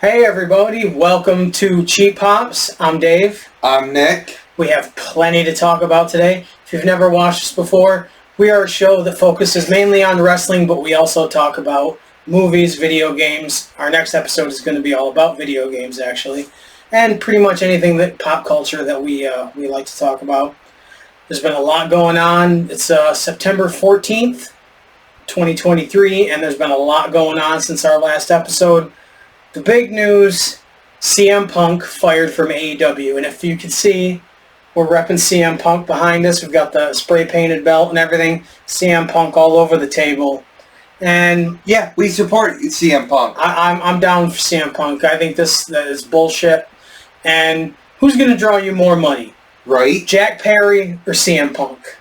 Hey everybody, welcome to Cheap Pops. I'm Dave. I'm Nick. We have plenty to talk about today. If you've never watched us before, we are a show that focuses mainly on wrestling, but we also talk about movies, video games. Our next episode is going to be all about video games, actually, and pretty much anything that pop culture that we like to talk about. There's been a lot going on. It's September 14th, 2023, and there's been a lot going on since our last episode. The big news, CM Punk fired from AEW, and if you can see, we're repping CM Punk behind us. We've got the spray-painted belt and everything. CM Punk all over the table. And yeah, we support CM Punk. I'm down for CM Punk. I think this is bullshit. And who's going to draw you more money? Right? Jack Perry or CM Punk?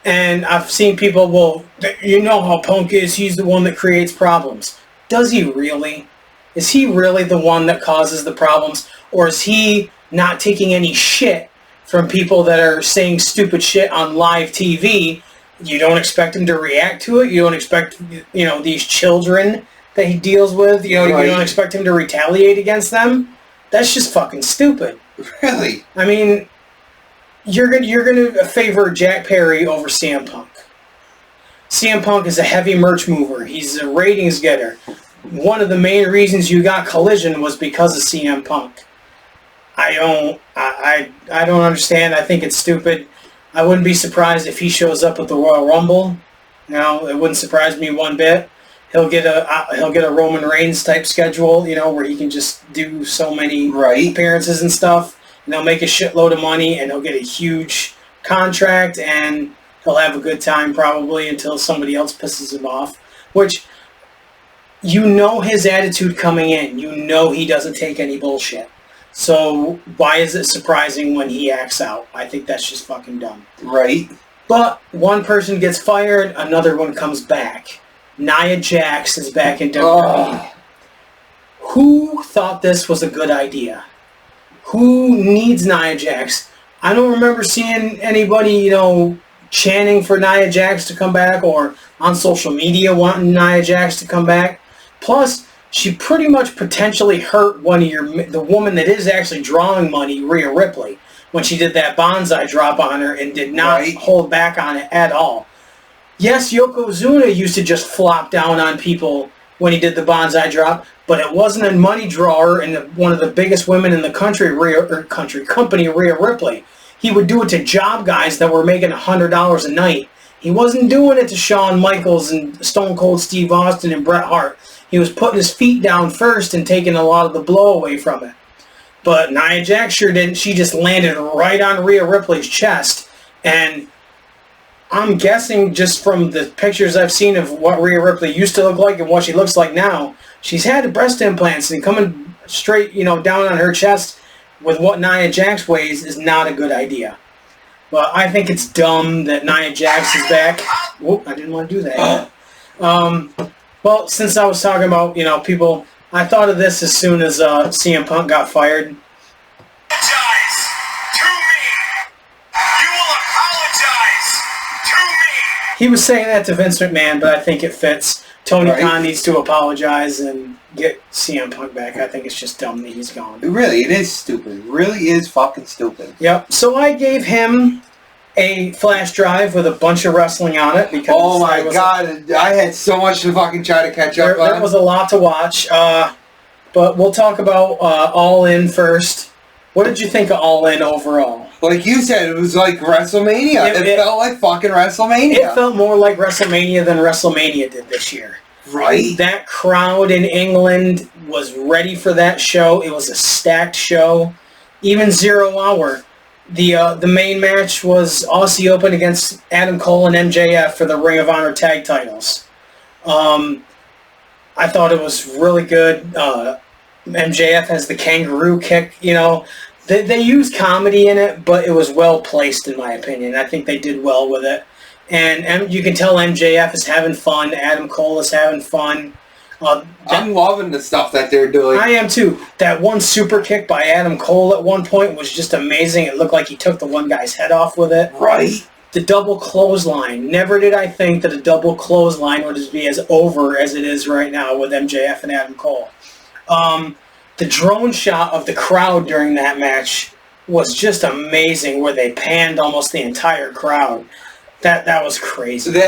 And I've seen people, well, you know how Punk is. He's the one that creates problems. Does he really? Is he really the one that causes the problems? Or is he not taking any shit from people that are saying stupid shit on live TV? You don't expect him to react to it. You don't expect, these children that he deals with, right. You don't expect him to retaliate against them. That's just fucking stupid. Really? I mean, you're gonna favor Jack Perry over CM Punk. CM Punk is a heavy merch mover. He's a ratings getter. One of the main reasons you got Collision was because of CM Punk. I don't understand. I think it's stupid. I wouldn't be surprised if he shows up at the Royal Rumble. No, it wouldn't surprise me one bit. He'll get a Roman Reigns type schedule, where he can just do so many appearances and stuff. And they'll make a shitload of money, and he'll get a huge contract, and he'll have a good time probably until somebody else pisses him off. Which, his attitude coming in. He doesn't take any bullshit. So why is it surprising when he acts out? I think that's just fucking dumb. Right. But one person gets fired, another one comes back. Nia Jax is back in WWE. Who thought this was a good idea? Who needs Nia Jax? I don't remember seeing anybody, chanting for Nia Jax to come back or on social media wanting Nia Jax to come back. Plus, she pretty much potentially hurt the woman that is actually drawing money, Rhea Ripley, when she did that bonsai drop on her and did not hold back on it at all. Yes, Yokozuna used to just flop down on people when he did the bonsai drop, but it wasn't a money drawer, and one of the biggest women in the company, Rhea Ripley. He would do it to job guys that were making $100 a night. He wasn't doing it to Shawn Michaels and Stone Cold Steve Austin and Bret Hart. He was putting his feet down first and taking a lot of the blow away from it. But Nia Jax sure didn't. She just landed right on Rhea Ripley's chest. And I'm guessing just from the pictures I've seen of what Rhea Ripley used to look like and what she looks like now, she's had breast implants, and coming straight, down on her chest with what Nia Jax weighs is not a good idea. But I think it's dumb that Nia Jax is back. Whoop, I didn't want to do that. Well, since I was talking about, people, I thought of this as soon as CM Punk got fired. Apologize to me. You will apologize to me. He was saying that to Vince McMahon, but I think it fits. Tony Khan needs to apologize and get CM Punk back. I think it's just dumb that he's gone. Really, it is stupid. It really is fucking stupid. Yep. So I gave him a flash drive with a bunch of wrestling on it because my god, I had so much to fucking try to catch up on. There was a lot to watch, but we'll talk about All In first. What did you think of All In overall? Like you said, it was like WrestleMania. It felt like fucking WrestleMania. It felt more like WrestleMania than WrestleMania did this year. Right. That crowd in England was ready for that show. It was a stacked show. Even 0 Hour. The main match was Aussie Open against Adam Cole and MJF for the Ring of Honor tag titles. I thought it was really good. MJF has the kangaroo kick. They used comedy in it, but it was well placed in my opinion. I think they did well with it. And you can tell MJF is having fun. Adam Cole is having fun. I'm loving the stuff that they're doing. I am too. That one super kick by Adam Cole at one point was just amazing. It looked like he took the one guy's head off with it. Right. The double clothesline. Never did I think that a double clothesline would be as over as it is right now with MJF and Adam Cole. The drone shot of the crowd during that match was just amazing, where they panned almost the entire crowd. That was crazy.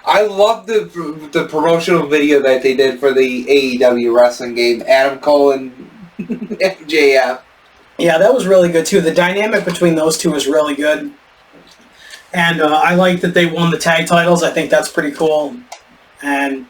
I love the promotional video that they did for the AEW wrestling game. Adam Cole and MJF. Yeah, that was really good too. The dynamic between those two was really good. And I like that they won the tag titles. I think that's pretty cool. And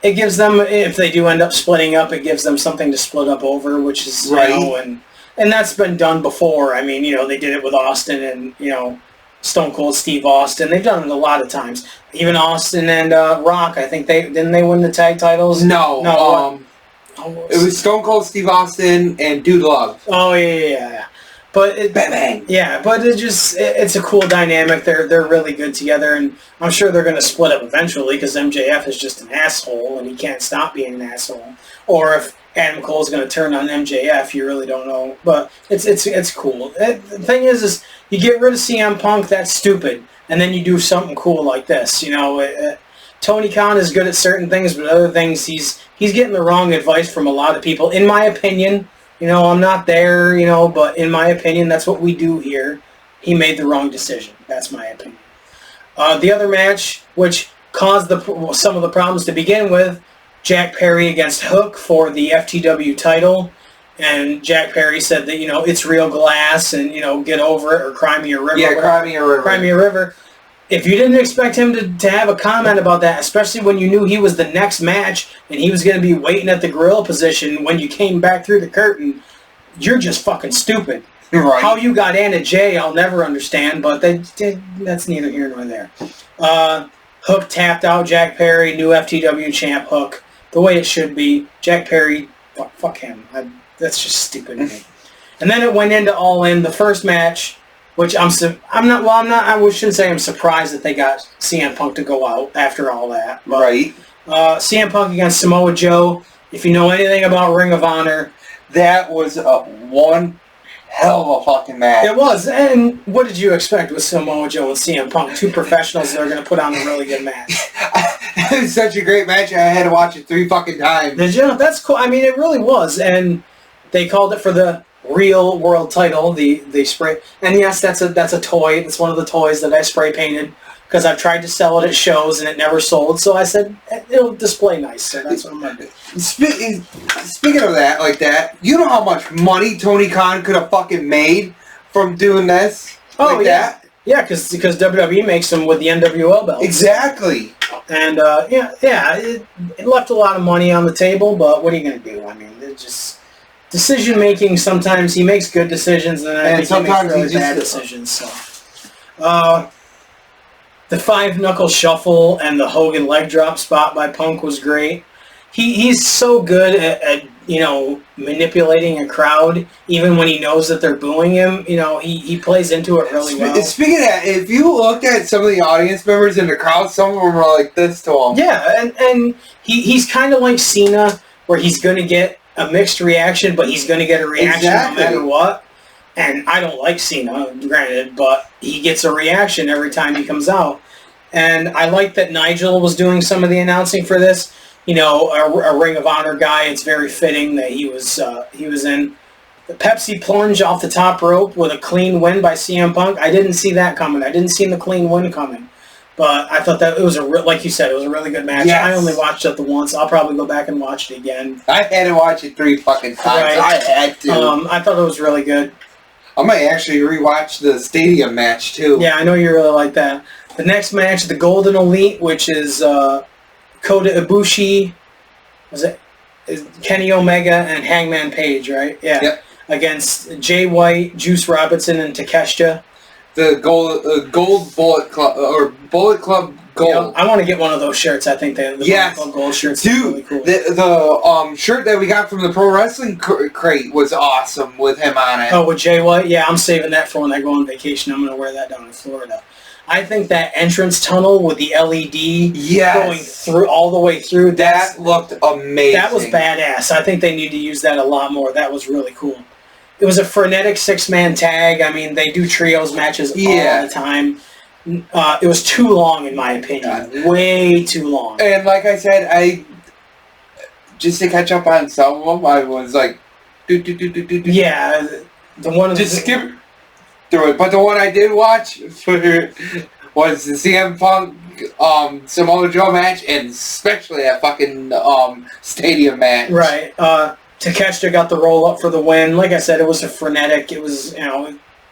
it gives them, if they do end up splitting up, it gives them something to split up over, which is, right. And that's been done before. I mean, they did it with Austin and, Stone Cold Steve Austin. They've done it a lot of times. Even Austin and Rock, I think didn't they win the tag titles? No. It was Stone Cold Steve Austin and Dude Love. Oh, yeah. But Bang. Yeah, but it's a cool dynamic. They're really good together, and I'm sure they're going to split up eventually because MJF is just an asshole and he can't stop being an asshole. Or if Adam Cole's going to turn on MJF, you really don't know. But it's cool. The thing is you get rid of CM Punk, that's stupid, and then you do something cool like this. Tony Khan is good at certain things, but other things he's getting the wrong advice from a lot of people, in my opinion. I'm not there, but in my opinion, that's what we do here. He made the wrong decision. That's my opinion. The other match, which caused some of the problems to begin with, Jack Perry against Hook for the FTW title. And Jack Perry said that, it's real glass and, get over it, or Cry Me a River. Yeah, Cry Me a River. Cry Me a River. If you didn't expect him to have a comment about that, especially when you knew he was the next match and he was going to be waiting at the grill position when you came back through the curtain, you're just fucking stupid. Right. How you got Anna Jay, I'll never understand, but that's neither here nor there. Hook tapped out Jack Perry, new FTW champ Hook, the way it should be. Jack Perry, fuck him. That's just stupid to me. And then it went into All In, the first match, which I shouldn't say I'm surprised that they got CM Punk to go out after all that. But, right. CM Punk against Samoa Joe. If you know anything about Ring of Honor, that was one hell of a fucking match. It was. And what did you expect with Samoa Joe and CM Punk? Two professionals that are going to put on a really good match. It was such a great match. I had to watch it 3 fucking times. Did you? That's cool. I mean, it really was. And they called it for the real world title, the spray. And yes, that's a toy. It's one of the toys that I spray painted because I've tried to sell it at shows and it never sold. So I said it'll display nice. So that's what I'm gonna do. Speaking of that, you know how much money Tony Khan could have fucking made from doing this? Oh like yeah, that? Yeah, because WWE makes them with the NWL belts. Exactly. And it left a lot of money on the table. But what are you gonna do? I mean, it's just. Decision making. Sometimes he makes good decisions, and sometimes he makes really bad decisions. So, the 5-knuckle shuffle and the Hogan leg drop spot by Punk was great. He's so good at manipulating a crowd, even when he knows that they're booing him. He plays into it really well. Speaking of that, if you look at some of the audience members in the crowd, some of them are like this to him. Yeah, and he's kind of like Cena, where he's going to get a mixed reaction, but he's going to get a reaction no matter what. And I don't like Cena, granted, but he gets a reaction every time he comes out. And I like that Nigel was doing some of the announcing for this. A Ring of Honor guy. It's very fitting that he was in the Pepsi plunge off the top rope with a clean win by CM Punk. I didn't see that coming. I didn't see the clean win coming. But I thought that it was like you said, it was a really good match. Yes. I only watched it the once. I'll probably go back and watch it again. I had to watch it 3 fucking times. Right. I had to. I thought it was really good. I might actually rewatch the Stadium match too. Yeah, I know you really like that. The next match, the Golden Elite, which is Kota Ibushi, is Kenny Omega and Hangman Page, right? Yeah. Yep. Against Jay White, Juice Robinson, and Takeshita. The gold Bullet Club or Bullet Club Gold. I want to get one of those shirts. I think the Bullet Club Gold shirts. Dude, really cool. the shirt that we got from the Pro Wrestling Crate was awesome with him on it. Oh, with Jay White? Yeah, I'm saving that for when I go on vacation. I'm going to wear that down in Florida. I think that entrance tunnel with the LED going through all the way through. That looked amazing. That was badass. I think they need to use that a lot more. That was really cool. It was a frenetic 6-man tag. I mean, they do trios matches all the time. It was too long, in my opinion. Way too long. And like I said, just to catch up on some of them, I was like, Yeah, the one just skip through it. But the one I did watch was the CM Punk Samoa Joe match, and especially that fucking stadium match. Right. Takeshita got the roll up for the win. Like I said, it was a frenetic. It was,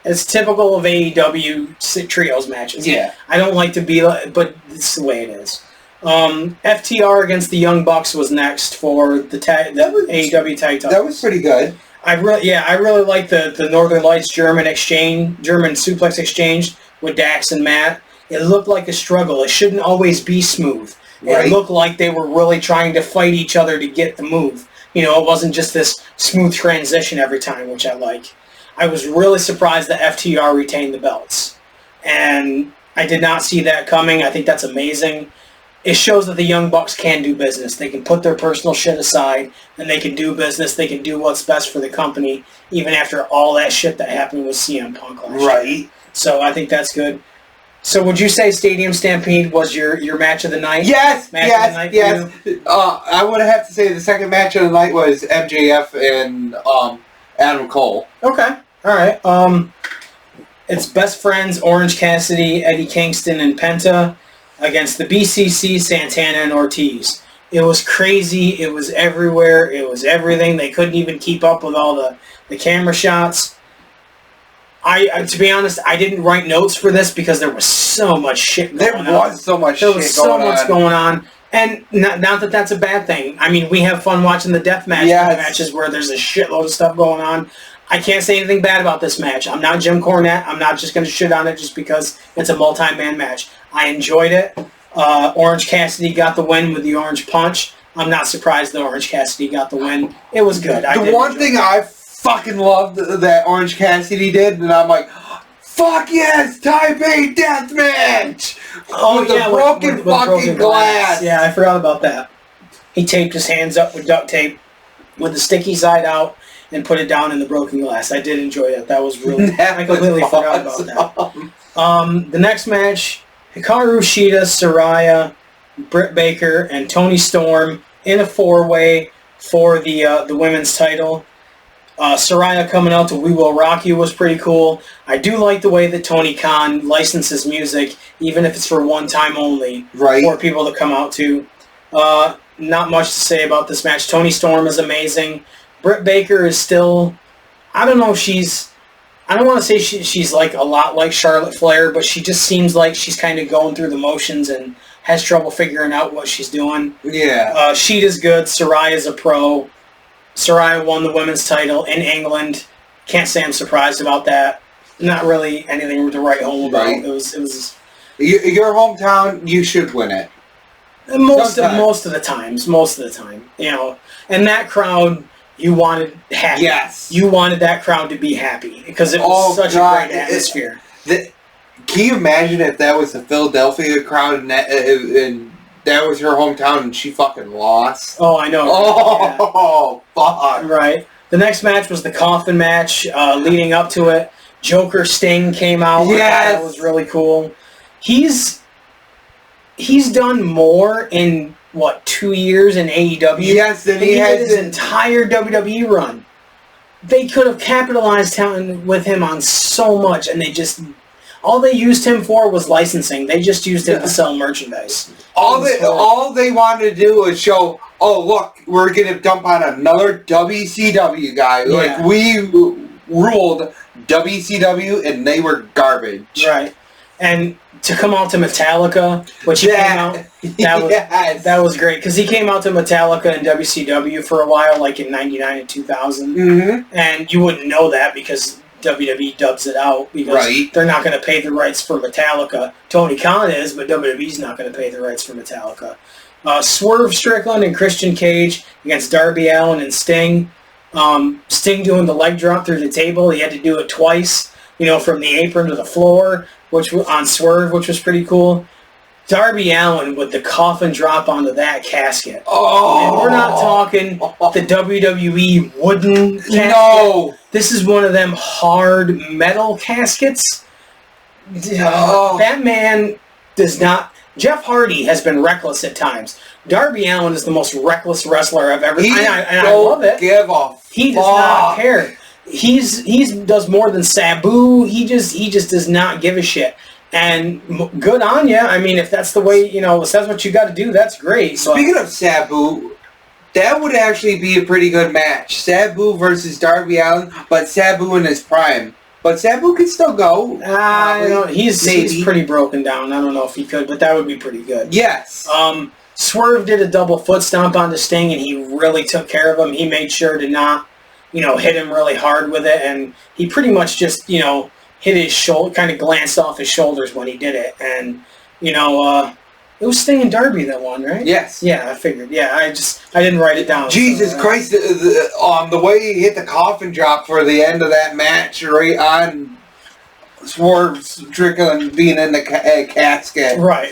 it's typical of AEW trios matches. Yeah. I don't like to be like, but it's the way it is. FTR against the Young Bucks was next for the AEW tag titles. That was pretty good. I really like the Northern Lights German suplex exchange with Dax and Matt. It looked like a struggle. It shouldn't always be smooth. Right. It looked like they were really trying to fight each other to get the move. It wasn't just this smooth transition every time, which I like. I was really surprised that FTR retained the belts. And I did not see that coming. I think that's amazing. It shows that the Young Bucks can do business. They can put their personal shit aside, and they can do business. They can do what's best for the company, even after all that shit that happened with CM Punk last year. Right. So I think that's good. So would you say Stadium Stampede was your match of the night? Yes. I would have to say the second match of the night was MJF and Adam Cole. Okay. All right. It's Best Friends, Orange Cassidy, Eddie Kingston, and Penta against the BCC, Santana, and Ortiz. It was crazy. It was everywhere. It was everything. They couldn't even keep up with all the camera shots. I to be honest, I didn't write notes for this because there was so much shit going on. There was so much going on. And not that that's a bad thing. I mean, we have fun watching the deathmatch matches where there's a shitload of stuff going on. I can't say anything bad about this match. I'm not Jim Cornette. I'm not just going to shit on it just because it's a multi-man match. I enjoyed it. Orange Cassidy got the win with the Orange Punch. I'm not surprised that Orange Cassidy got the win. It was good. The one thing I fucking loved that Orange Cassidy did, and I'm like, fuck yes, Type A Deathmatch! Oh, with the broken fucking glass. Yeah, I forgot about that. He taped his hands up with duct tape with the sticky side out and put it down in the broken glass. I did enjoy that. That was really... I completely forgot about that. The next match, Hikaru Shida, Saraya, Britt Baker, and Toni Storm in a four-way for the women's title. Saraya coming out to We Will Rock You was pretty cool. I do like the way that Tony Khan licenses music, even if it's for one time only, for people to come out to. Not much to say about this match. Toni Storm is amazing. Britt Baker is still... I don't know if she's... I don't want to say she's like a lot like Charlotte Flair, but she just seems like she's kind of going through the motions and has trouble figuring out what she's doing. Yeah. Sheeta's good. Saraya's a pro. Saraya won the women's title in England. Can't say I'm surprised about that. Not really anything to write home about. It was your hometown. You should win it. Most of the time, and that crowd, you wanted happy. Yes, you wanted that crowd to be happy because it was such a great atmosphere. Can you imagine if that was the Philadelphia crowd and that was her hometown and she fucking lost? Oh, I know. Oh, fuck. Right. The next match was the coffin match. Leading up to it, Joker Sting came out. Yes. That was really cool. He's done more in, 2 years in AEW? Yes, than he had has his entire WWE run. They could have capitalized with him on so much, and all they used him for was licensing. They just used him to sell merchandise. All they wanted to do was show, oh, look, we're going to dump on another WCW guy. Yeah. Like, we ruled WCW, and they were garbage. Right. And to come out to Metallica, which he came out, that was great. Because he came out to Metallica and WCW for a while, like in 99 and 2000. Mm-hmm. And you wouldn't know that because WWE dubs it out because they're not going to pay the rights for Metallica. Tony Khan is, but WWE's not going to pay the rights for Metallica. Swerve Strickland and Christian Cage against Darby Allin and Sting. Sting doing the leg drop through the table. He had to do it twice, from the apron to the floor, on Swerve, which was pretty cool. Darby Allin with the coffin drop onto that casket. Oh! And we're not talking the WWE wooden casket. No! This is one of them hard metal caskets. That man does not... Jeff Hardy has been reckless at times. Darby Allin is the most reckless wrestler I've ever seen. And I don't love it. give a He does not care. He's does more than Sabu. He just does not give a shit. And good on you. I mean, if that's the way, if that's what you got to do, that's great. Speaking of Sabu, that would actually be a pretty good match. Sabu versus Darby Allin, but Sabu in his prime. But Sabu could still go. He's pretty broken down. I don't know if he could, but that would be pretty good. Yes. Swerve did a double foot stomp on Sting, and he really took care of him. He made sure to not, hit him really hard with it, and he pretty much just, hit his shoulder, kind of glanced off his shoulders when he did it, and, it was Sting and Darby that won, right? Yes. Yeah, I figured. Yeah, I didn't write it down. Jesus Christ, the way he hit the coffin drop for the end of that match, right on Swerve Strickland being in the casket. Right.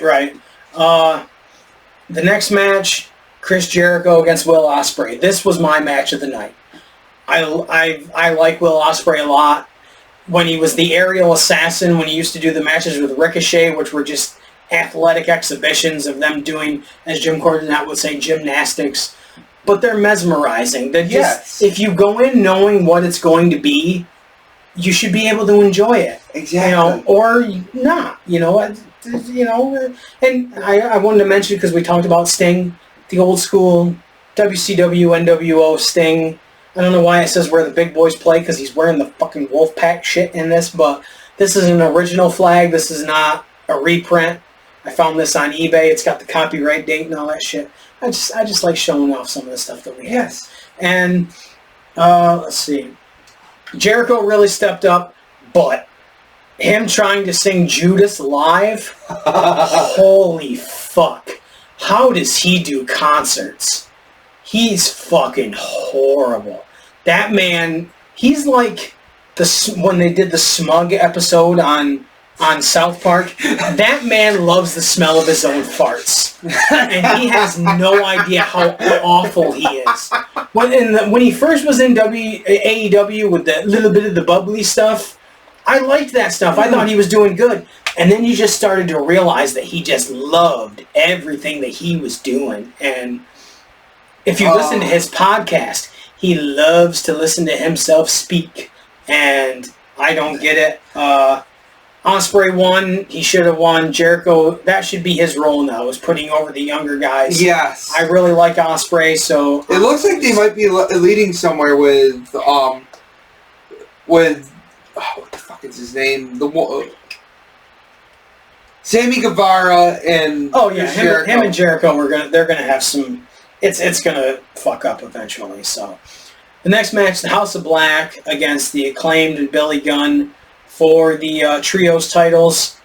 The next match, Chris Jericho against Will Ospreay. This was my match of the night. I like Will Ospreay a lot. When he was the aerial assassin, when he used to do the matches with Ricochet, which were just athletic exhibitions of them doing, as Jim Cornette would say, gymnastics. But they're mesmerizing. Yes. If you go in knowing what it's going to be, you should be able to enjoy it. Exactly. Or not. And I wanted to mention, because we talked about Sting, the old school WCW NWO Sting. I don't know why it says where the big boys play, because he's wearing the fucking Wolfpack shit in this, but this is an original flag. This is not a reprint. I found this on eBay. It's got the copyright date and all that shit. I just like showing off some of the stuff that we have. Yes. And let's see. Jericho really stepped up, but him trying to sing Judas live, holy fuck. How does he do concerts? He's fucking horrible. That man, he's like when they did the Smug episode on South Park. That man loves the smell of his own farts. And he has no idea how awful he is. When he first was in AEW with the little bit of the bubbly stuff, I liked that stuff. I thought he was doing good. And then you just started to realize that he just loved everything that he was doing. And if you listen to his podcast, he loves to listen to himself speak. And I don't get it. Ospreay won. He should have won. Jericho, that should be his role now, is putting over the younger guys. Yes. I really like Ospreay, so... It looks like they might be leading somewhere with what the fuck is his name? Sammy Guevara and... Oh, yeah, him and Jericho, they're gonna have some... It's gonna fuck up eventually, so... The next match, the House of Black against the Acclaimed and Billy Gunn for the Trios titles.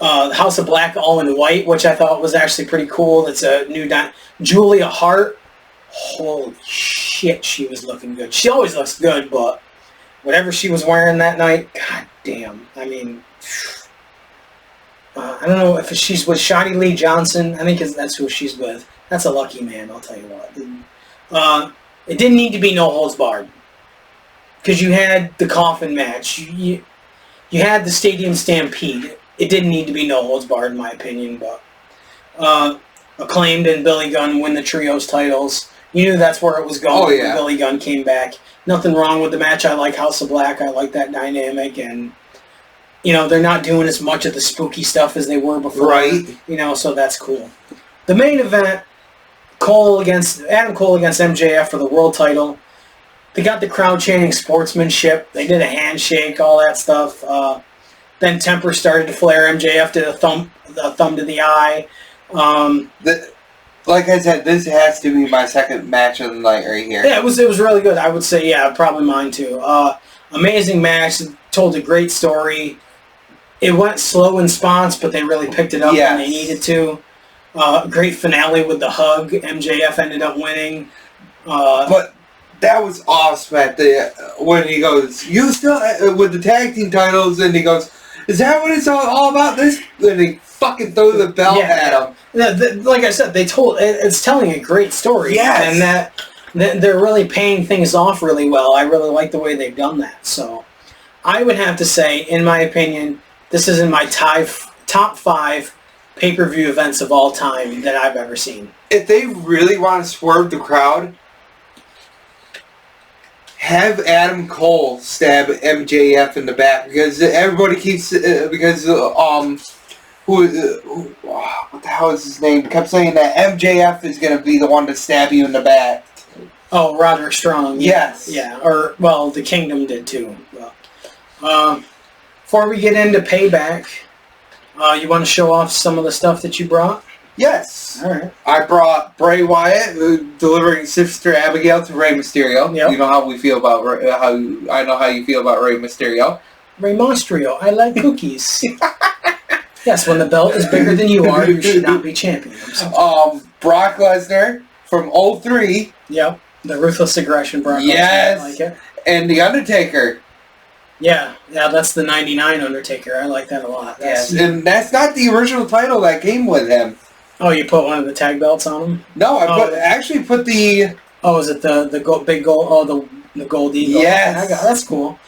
The House of Black all in white, which I thought was actually pretty cool. It's a new... Julia Hart, holy shit, she was looking good. She always looks good, but whatever she was wearing that night, god damn. I mean... I don't know if she's with Shotty Lee Johnson. I think that's who she's with. That's a lucky man, I'll tell you what. It didn't need to be no holds barred. Because you had the coffin match. You had the Stadium Stampede. It didn't need to be no holds barred, in my opinion. But Acclaimed and Billy Gunn win the Trios titles. You knew that's where it was going when Billy Gunn came back. Nothing wrong with the match. I like House of Black. I like that dynamic. And, they're not doing as much of the spooky stuff as they were before. Right. So that's cool. The main event, Adam Cole against MJF for the world title. They got the crowd chanting sportsmanship. They did a handshake, all that stuff. Then temper started to flare. MJF did a thumb to the eye. Like I said, this has to be my second match of the night right here. Yeah, it was really good. I would say, probably mine too. Amazing match. Told a great story. It went slow in spots, but they really picked it up when they needed to. Great finale with the hug. MJF ended up winning. But that was awesome when he goes, you still, with the tag team titles, and he goes, is that what it's all about? This? And he fucking threw the belt at him. Like I said, it's telling a great story. Yes. And that they're really paying things off really well. I really like the way they've done that. So I would have to say, in my opinion, this is in my top 5 pay-per-view events of all time that I've ever seen. if they really want to swerve the crowd, have Adam Cole stab MJF in the back because everybody keeps what the hell is his name? Kept saying that MJF is going to be the one to stab you in the back. Oh, Roderick Strong. Yes. Yeah. Or well, the Kingdom did too. Before we get into Payback, you want to show off some of the stuff that you brought? Yes. All right. I brought Bray Wyatt delivering Sister Abigail to Rey Mysterio. Yep. You know how we feel about I know how you feel about Rey Mysterio. Rey Mysterio, I like cookies. Yes, when the belt is bigger than you are, you should not be champion. Brock Lesnar from 03. Yep. The Ruthless Aggression Brock Lesnar. Yes. I like it. And The Undertaker. Yeah, that's the 99 Undertaker. I like that a lot. Yes. And that's not the original title that came with him. Oh, you put one of the tag belts on him? No, I actually put the... Oh, is it the big gold? Oh, the gold eagle. Yes. That's cool.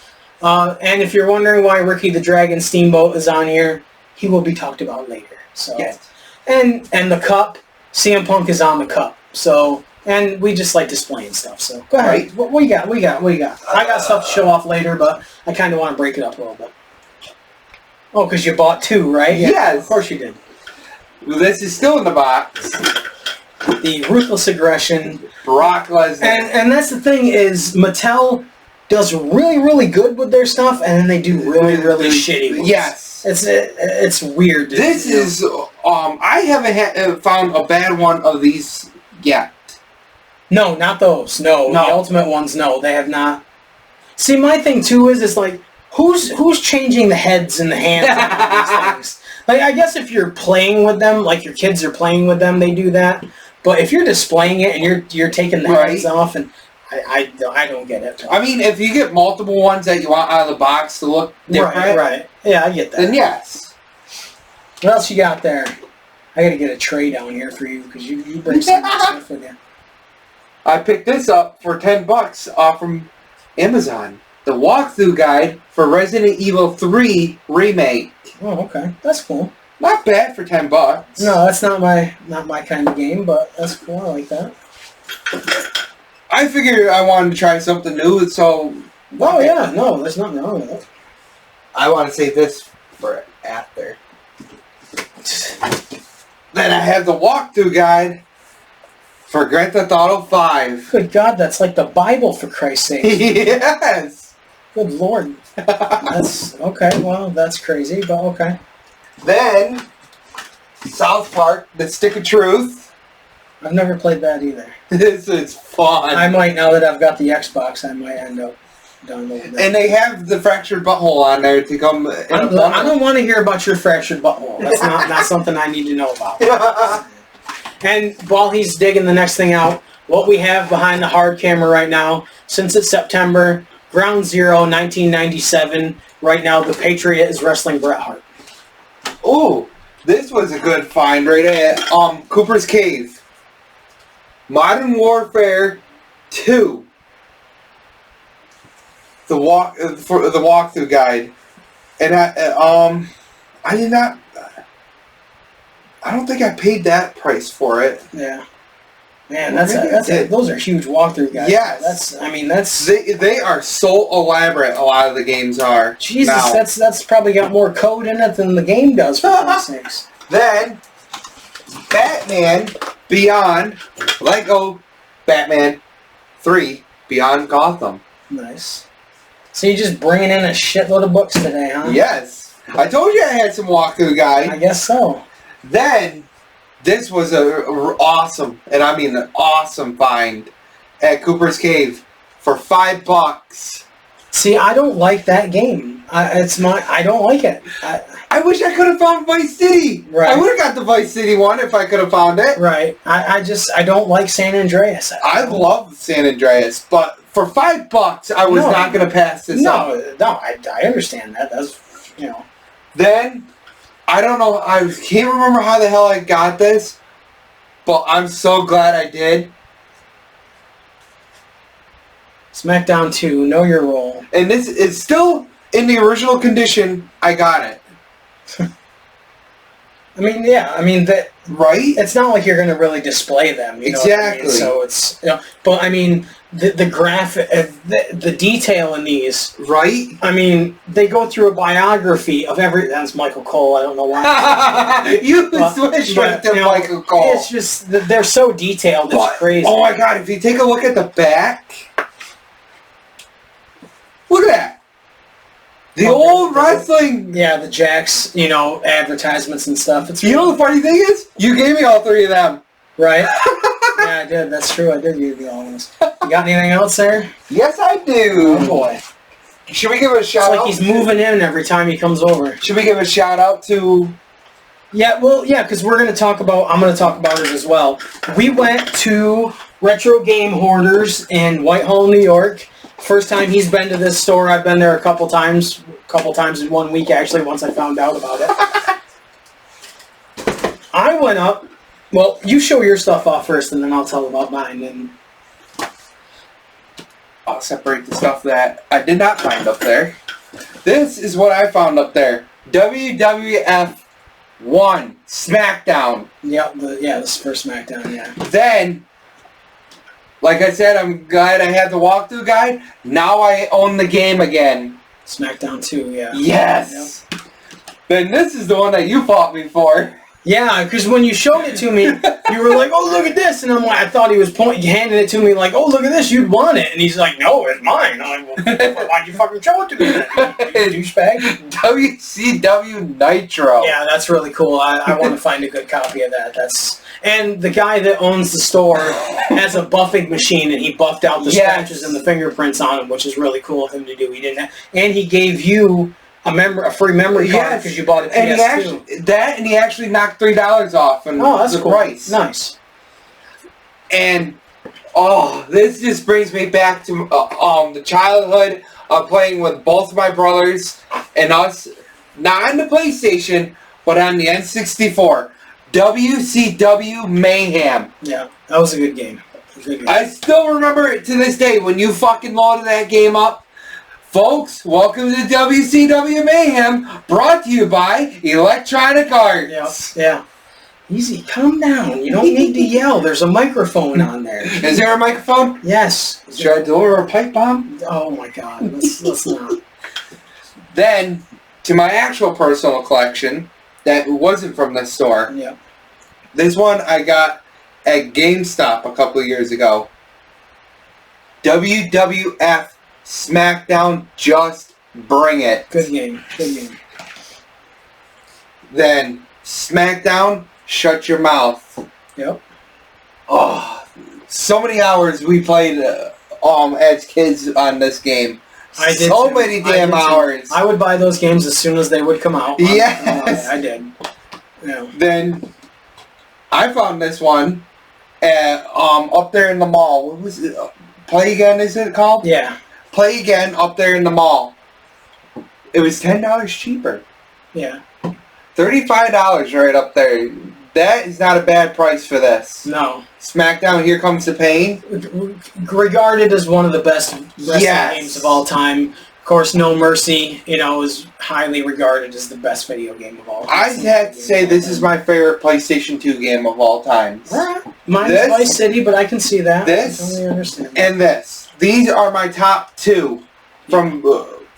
And if you're wondering why Ricky the Dragon Steamboat is on here, he will be talked about later. So yes. And the cup, CM Punk is on the cup. So, and we just like displaying stuff. So go ahead. Right. What you got? I got stuff to show off later, but I kind of want to break it up a little bit. Oh, because you bought two, right? Yeah, yes. Of course you did. This is still in the box. The Ruthless Aggression. Brock Lesnar. And that's the thing is Mattel does really, really good with their stuff, and then they do really, really shitty ones. Yes. It's weird. This is, I haven't found a bad one of these yet. No, not those. No. The Ultimate ones, no. They have not. See, my thing, too, is like, who's changing the heads and the hands of these things? Like, I guess if you're playing with them, like your kids are playing with them, they do that. But if you're displaying it and you're taking the heads off, and I don't get it. I mean, if you get multiple ones that you want out of the box to look different, right. Yeah, I get that. Then yes. What else you got there? I got to get a tray down here for you because you bring some good stuff with you. I picked this up for $10 off from Amazon. The walkthrough guide for Resident Evil 3 remake. Oh, okay, that's cool. Not bad for $10. No, that's not my kind of game, but that's cool. I like that. I figured I wanted to try something new, so... Oh, yeah, no, there's nothing wrong with it. I want to save this for after. Then I have the walkthrough guide for Grand Theft Auto 5. Good God, that's like the Bible, for Christ's sake. Yes! Good Lord. That's... Okay, well, that's crazy, but okay. Then, South Park, The Stick of Truth. I've never played that either. This is fun. I might, now that I've got the Xbox, I might end up downloading that. And they have the fractured butthole on there to come... I don't want to hear about your fractured butthole. That's not something I need to know about. And while he's digging the next thing out, what we have behind the hard camera right now, since it's September, Ground Zero, 1997, right now the Patriot is wrestling Bret Hart. Oh, this was a good find right at Cooper's Cave. Modern Warfare 2. The walkthrough guide, and I did not. I don't think I paid that price for it. Yeah, man, those are huge walkthrough guides. Yes, that's they are so elaborate. A lot of the games are. Jesus, now. that's probably got more code in it than the game does. For God's sakes. Then, Batman Beyond, Lego Batman 3 Beyond Gotham. Nice. So you're just bringing in a shitload of books today, huh? Yes. I told you I had some walkthrough guide. I guess so. Then, this was a awesome, and I mean an awesome find at Cooper's Cave for $5. See, I don't like that game. I don't like it. I wish I could have found Vice City. Right. I would have got the Vice City one if I could have found it. Right. I don't like San Andreas. I love San Andreas, but for $5, I was not going to pass this up. No, I understand that. That's, you know. Then, I don't know, I can't remember how the hell I got this, but I'm so glad I did. SmackDown 2, Know Your Role. And this is still in the original condition I got it. Right? It's not like you're going to really display them. You know Exactly. what I mean? So it's, but I mean, the graphic, the detail in these. Right? I mean, they go through a biography of that's Michael Cole. I don't know why. You switched right to Michael Cole. It's just, they're so detailed, it's crazy. Oh my god, if you take a look at the back, look at that. The old wrestling... Yeah, the Jax, advertisements and stuff. It's You know the funny thing is? You gave me all three of them. Right? Yeah, I did. That's true. I did give you all those. You got anything else there? Yes, I do. Oh, boy. Should we give a shout out? It's like he's moving in every time he comes over. Should we give a shout out to... Yeah, well, yeah, because I'm going to talk about it as well. We went to Retro Game Hoarders in Whitehall, New York. First time he's been to this store. I've been there a couple times in 1 week, actually, once I found out about it. I went up. Well, you show your stuff off first, and then I'll tell about mine. And I'll separate the stuff that I did not find up there. This is what I found up there. WWF 1 SmackDown. Yeah, this is for SmackDown, yeah. Then, like I said, I'm glad I had the walkthrough guide. Now I own the game again. SmackDown 2, yeah. Yes! Yep. Then this is the one that you fought me for. Yeah, because when you showed it to me, you were like, "Oh, look at this," and I'm like, I thought he was handing it to me like, "Oh, look at this, you'd want it," and he's like, "No, it's mine." I'm like, well, why'd you fucking show it to me then, you douchebag? WCW Nitro. Yeah, that's really cool. I want to find a good copy of that. And the guy that owns the store has a buffing machine, and he buffed out the scratches and the fingerprints on him, which is really cool of him to do. He didn't, and he gave you a free memory card because you bought a PS2. And he actually knocked $3 off and that's the cool. price. Nice. And this just brings me back to the childhood of playing with both my brothers and us, not on the PlayStation, but on the N64. WCW Mayhem. Yeah, that was a good game. I still remember it to this day when you fucking loaded that game up. Folks, welcome to WCW Mayhem, brought to you by Electronic Arts. Yeah. Easy, calm down. You don't need to yell. There's a microphone on there. Is there a microphone? Yes. Should I deliver a pipe bomb? Oh my god, let's not. Then, to my actual personal collection, that wasn't from the store. Yeah. This one I got at GameStop a couple of years ago. WWF SmackDown, just bring it. Good game. Then SmackDown, shut your mouth. Yep. Oh, so many hours we played as kids on this game. I did so many damn hours. I would buy those games as soon as they would come out. Yes. I did. Yeah. Then I found this one up there in the mall. What was it? Play Again, is it called? Yeah. Play Again up there in the mall. It was $10 cheaper. Yeah. $35 right up there. That is not a bad price for this. No. SmackDown, Here Comes the Pain. Regarded as one of the best wrestling games of all time. Of course, No Mercy, is highly regarded as the best video game of all time. I had to say this is my favorite PlayStation 2 game of all time. Mine's Vice City, but I can see that. This I totally understand that. and this. These are my top two from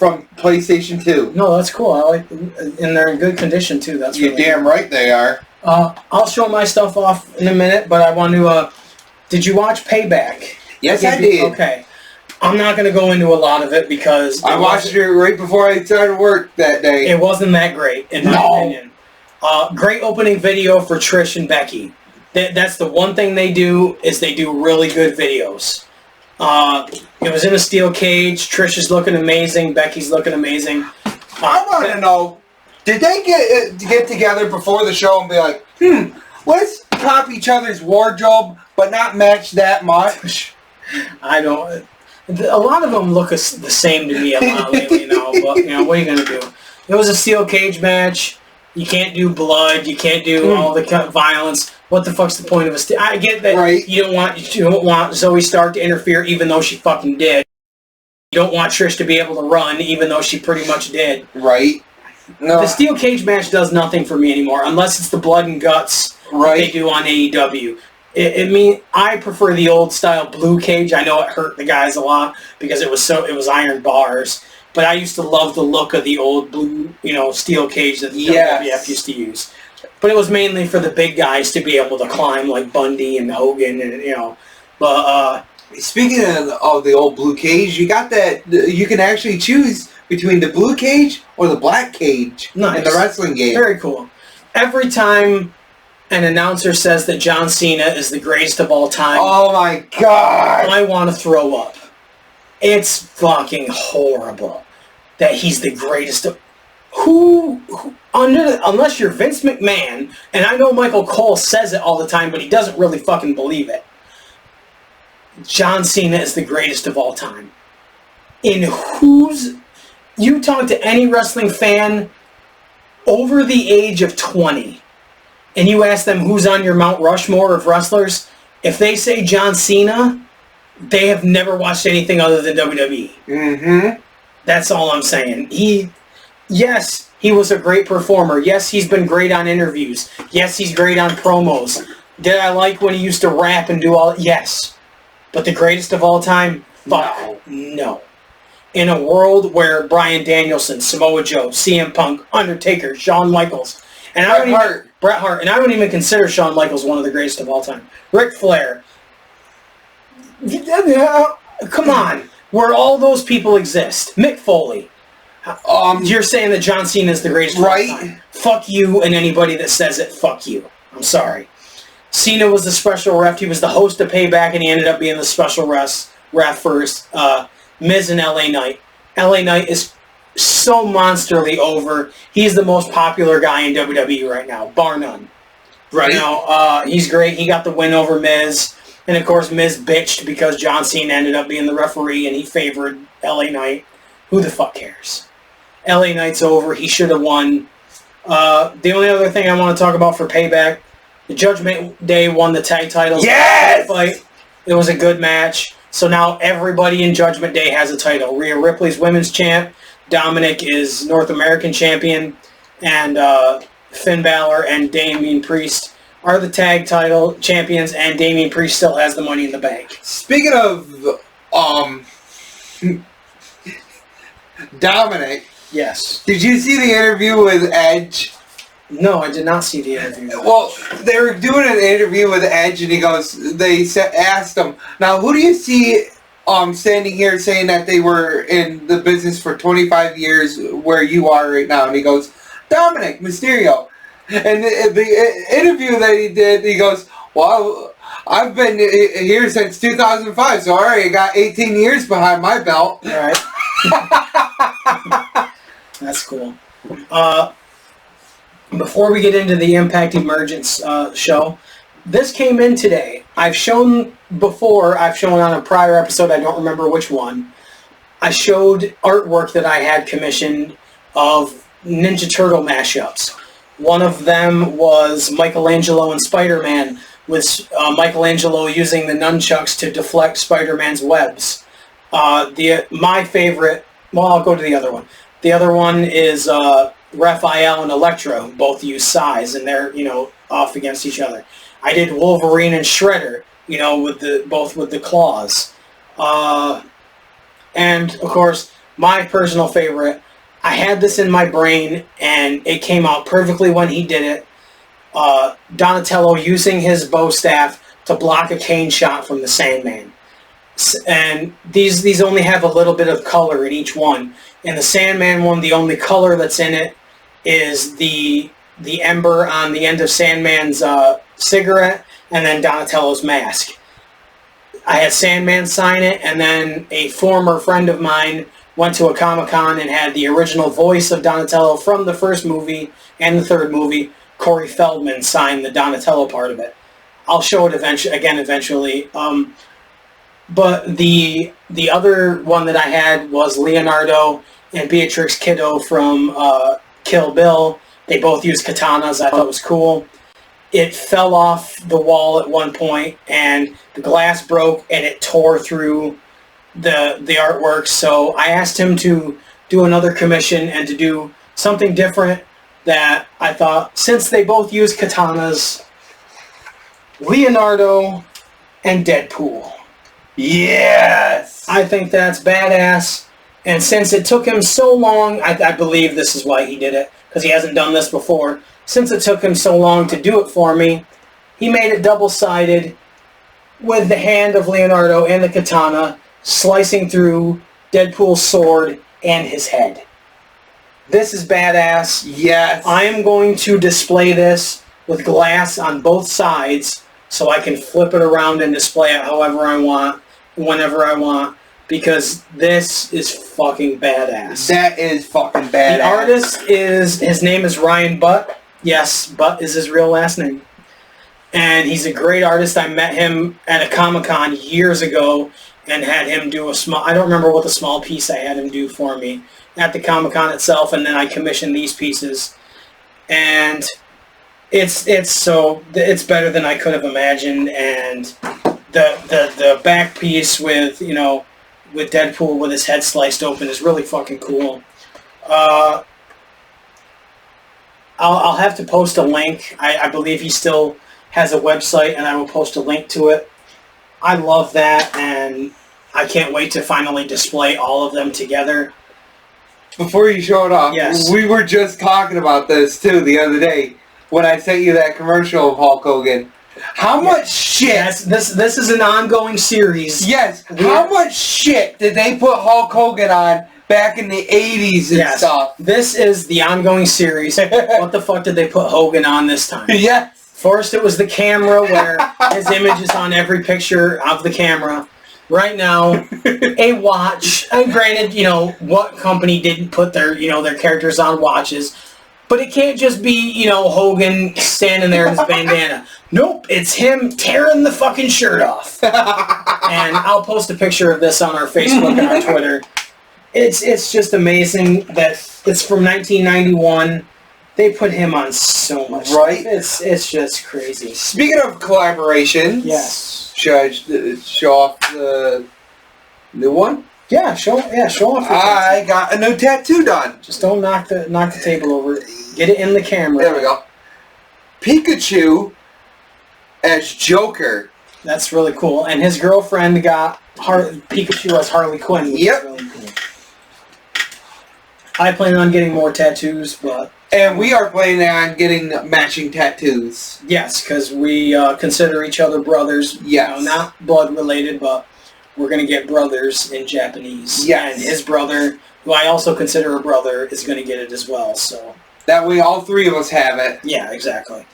PlayStation 2. No, that's cool. I like them. And they're in good condition, too. That's You're really damn cool. right they are. I'll show my stuff off in a minute, but I want to... did you watch Payback? Yes, I did. Okay. I'm not going to go into a lot of it because... I watched it right before I started work that day. It wasn't that great, in my opinion. Great opening video for Trish and Becky. That's the one thing they do, is they do really good videos. It was in a steel cage. Trish is looking amazing. Becky's looking amazing. I want to know, did they get together before the show and be like, let's copy each other's wardrobe, but not match that much? I don't... A lot of them look the same to me a lot lately now, but, what are you going to do? It was a steel cage match. You can't do blood. You can't do all the violence. What the fuck's the point of a I get that you don't want Zoe Stark to interfere, even though she fucking did. You don't want Trish to be able to run, even though she pretty much did. Right. No. The steel cage match does nothing for me anymore, unless it's the blood and guts they do on AEW. I prefer the old style blue cage. I know it hurt the guys a lot because it was iron bars. But I used to love the look of the old blue, steel cage that the WWF used to use. But it was mainly for the big guys to be able to climb like Bundy and Hogan and But speaking of the old blue cage, you got that. You can actually choose between the blue cage or the black cage in the wrestling game. Very cool. Every time an announcer says that John Cena is the greatest of all time, oh my god, I want to throw up. It's fucking horrible that he's the greatest of... Unless you're Vince McMahon, and I know Michael Cole says it all the time, but he doesn't really fucking believe it. John Cena is the greatest of all time. You talk to any wrestling fan over the age of 20, and you ask them who's on your Mount Rushmore of wrestlers, if they say John Cena, they have never watched anything other than WWE. Mm-hmm. That's all I'm saying. Yes, he was a great performer. Yes, he's been great on interviews. Yes, he's great on promos. Did I like when he used to rap and do all... Yes. But the greatest of all time? Fuck. No. In a world where Bryan Danielson, Samoa Joe, CM Punk, Undertaker, Shawn Michaels, and Bret Hart, and I don't even consider Shawn Michaels one of the greatest of all time. Ric Flair. Come on. Where all those people exist. Mick Foley. You're saying that John Cena is the greatest of all time. Fuck you and anybody that says it. Fuck you. I'm sorry. Cena was the special ref. He was the host of Payback, and he ended up being the special ref for Miz and LA Knight. LA Knight is so monsterly over. He's the most popular guy in WWE right now, bar none. Right. He's great. He got the win over Miz. And, of course, Miz bitched because John Cena ended up being the referee, and he favored LA Knight. Who the fuck cares? LA Knight's over. He should have won. The only other thing I want to talk about for Payback, the Judgment Day won the tag titles. Yes! Fight. It was a good match. So now everybody in Judgment Day has a title. Rhea Ripley's women's champ. Dominic is North American champion. And Finn Balor and Damian Priest are the tag title champions. And Damian Priest still has the Money in the Bank. Speaking of Dominic. Yes. Did you see the interview with Edge? No, I did not see the interview. Well, they were doing an interview with Edge, and asked him, now, who do you see standing here saying that they were in the business for 25 years where you are right now? And he goes, Dominic Mysterio. And the interview that he did, he goes, well, I've been here since 2005, so I already got 18 years behind my belt. All right. That's cool. Before we get into the Impact Emergence show, this came in today. I've shown on a prior episode, I don't remember which one, I showed artwork that I had commissioned of Ninja Turtle mashups. One of them was Michelangelo and Spider-Man, with Michelangelo using the nunchucks to deflect Spider-Man's webs. My favorite, well, I'll go to the other one. The other one is Raphael and Elektra, who both use size, and they're, off against each other. I did Wolverine and Shredder, both with the claws. And, of course, my personal favorite, I had this in my brain, and it came out perfectly when he did it. Donatello using his bow staff to block a cane shot from the Sandman. And these only have a little bit of color in each one. In the Sandman one, the only color that's in it is the ember on the end of Sandman's cigarette, and then Donatello's mask. I had Sandman sign it, and then a former friend of mine went to a Comic-Con and had the original voice of Donatello from the first movie and the third movie, Corey Feldman, sign the Donatello part of it. I'll show it eventually. But the other one that I had was Leonardo and Beatrix Kiddo from Kill Bill. They both used katanas. I thought it was cool. It fell off the wall at one point, and the glass broke, and it tore through the artwork. So I asked him to do another commission and to do something different that I thought, since they both use katanas, Leonardo and Deadpool. Yes! I think that's badass. And since it took him so long, I believe this is why he did it, because he hasn't done this before. Since it took him so long to do it for me, he made it double-sided with the hand of Leonardo and the katana slicing through Deadpool's sword and his head. This is badass. Yes. I am going to display this with glass on both sides so I can flip it around and display it however I want, whenever I want, because this is fucking badass. That is fucking badass. The artist his name is Ryan Butt. Yes, Butt is his real last name. And he's a great artist. I met him at a Comic-Con years ago and had him do I don't remember what the small piece I had him do for me at the Comic-Con itself, and then I commissioned these pieces. And it's better than I could have imagined, and the back piece with Deadpool with his head sliced open is really fucking cool. I'll have to post a link. I believe he still has a website, and I will post a link to it. I love that, and I can't wait to finally display all of them together. Before you show it off, yes. We were just talking about this, too, the other day, when I sent you that commercial of Hulk Hogan. How much shit... Yes, this is an ongoing series. Yes, how much shit did they put Hulk Hogan on back in the 80s and stuff? This is the ongoing series. What the fuck did they put Hogan on this time? Yes. First it was the camera where his image is on every picture of the camera. Right now, a watch. And granted, what company didn't put their characters on watches, but it can't just be, Hogan standing there in his bandana. Nope, it's him tearing the fucking shirt off. And I'll post a picture of this on our Facebook and our Twitter. It's just amazing that it's from 1991. They put him on so much. Right? Stuff. It's just crazy. Speaking of collaborations, yes. Should I show off the new one? Yeah, show off. I got a new tattoo done. Just don't knock the table over. Get it in the camera. There we go. Pikachu as Joker. That's really cool. And his girlfriend got Pikachu as Harley Quinn. Which Yep. is really cool. I plan on getting more tattoos, but... And we are planning on getting matching tattoos. Yes, because we consider each other brothers. Yes. Not blood related, but we're going to get brothers in Japanese. Yes. And his brother, who I also consider a brother, is going to get it as well. So that way all three of us have it. Yeah, exactly.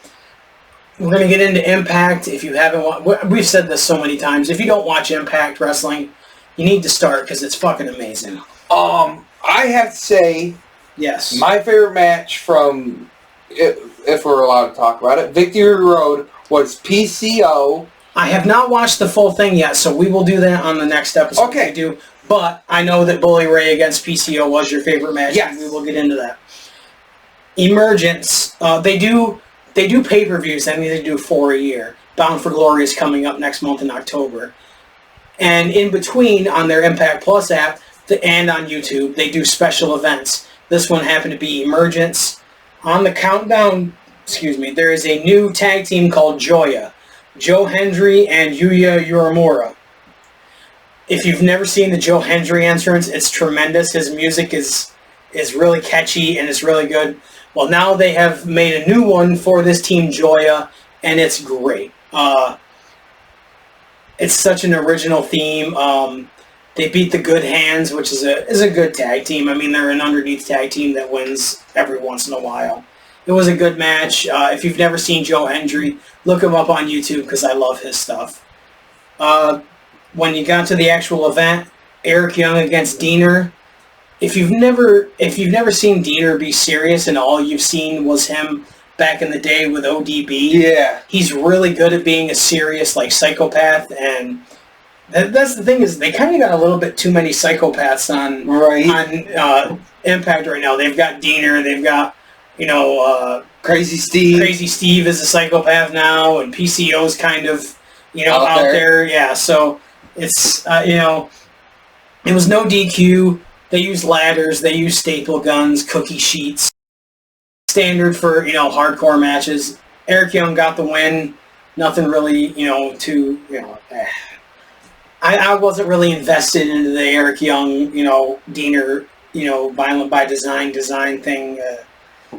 We're going to get into Impact. If you haven't we've said this so many times. If you don't watch Impact Wrestling, you need to start because it's fucking amazing. I have to say... Yes. My favorite match from, if we're allowed to talk about it, Victory Road was PCO. I have not watched the full thing yet, so we will do that on the next episode. Okay. But I know that Bully Ray against PCO was your favorite match. Yes. And we will get into that. Emergence. They do pay-per-views. I mean, they do 4 a year. Bound for Glory is coming up next month in October. And in between, on their Impact Plus app and on YouTube, they do special events. This one happened to be Emergence. On the countdown, there is a new tag team called Joya. Joe Hendry and Yuya Uemura. If you've never seen the Joe Hendry entrance, it's tremendous. His music is really catchy and it's really good. Well, now they have made a new one for this team Joya, and it's great. It's such an original theme. They beat the Good Hands, which is a good tag team. I mean, they're an underneath tag team that wins every once in a while. It was a good match. If you've never seen Joe Hendry, look him up on YouTube because I love his stuff. When you got to the actual event, Eric Young against Diener. If you've never seen Diener be serious and all you've seen was him back in the day with ODB, yeah, he's really good at being a serious psychopath and. That's the thing is they kind of got a little bit too many psychopaths on Impact right now. They've got Diener, they've got Crazy Steve. Crazy Steve is a psychopath now, and PCO's kind of out there. Yeah, so it's it was no DQ. They used ladders, they used staple guns, cookie sheets, standard for hardcore matches. Eric Young got the win. Nothing really, I wasn't really invested into the Eric Young, Diener, Violent by Design thing.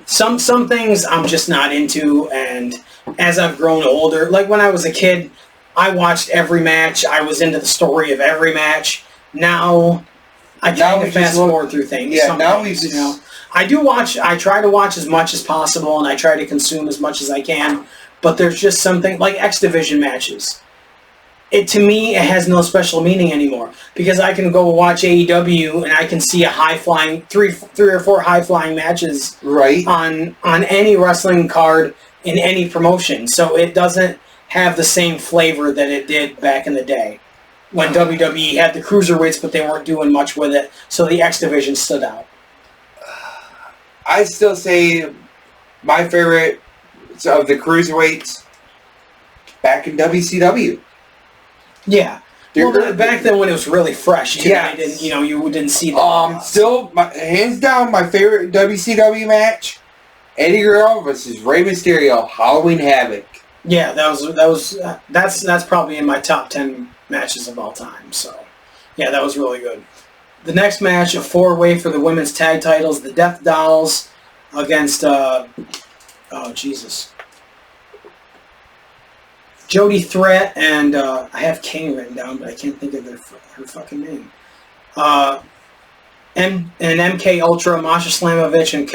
Some things I'm just not into, and as I've grown older, like when I was a kid, I watched every match. I was into the story of every match. Now, I kind of fast forward through things. Yeah, now we just... I do watch. I try to watch as much as possible, and I try to consume as much as I can. But there's just something like X Division matches. To me, it has no special meaning anymore because I can go watch AEW and I can see a high flying three or four high flying matches on any wrestling card in any promotion. So it doesn't have the same flavor that it did back in the day when WWE had the cruiserweights, but they weren't doing much with it. So the X Division stood out. I still say my favorite of the cruiserweights back in WCW. Yeah. Back then when it was really fresh, too. Yeah. You didn't see that. Still, hands down, my favorite WCW match, Eddie Guerrero versus Rey Mysterio, Halloween Havoc. Yeah, that's probably in my top 10 matches of all time. So, yeah, that was really good. The next match, a 4-way for the women's tag titles, the Death Dolls against Jody Threat and I have Kane written down, but I can't think of her fucking name. And MK Ultra, Masha Slamovich and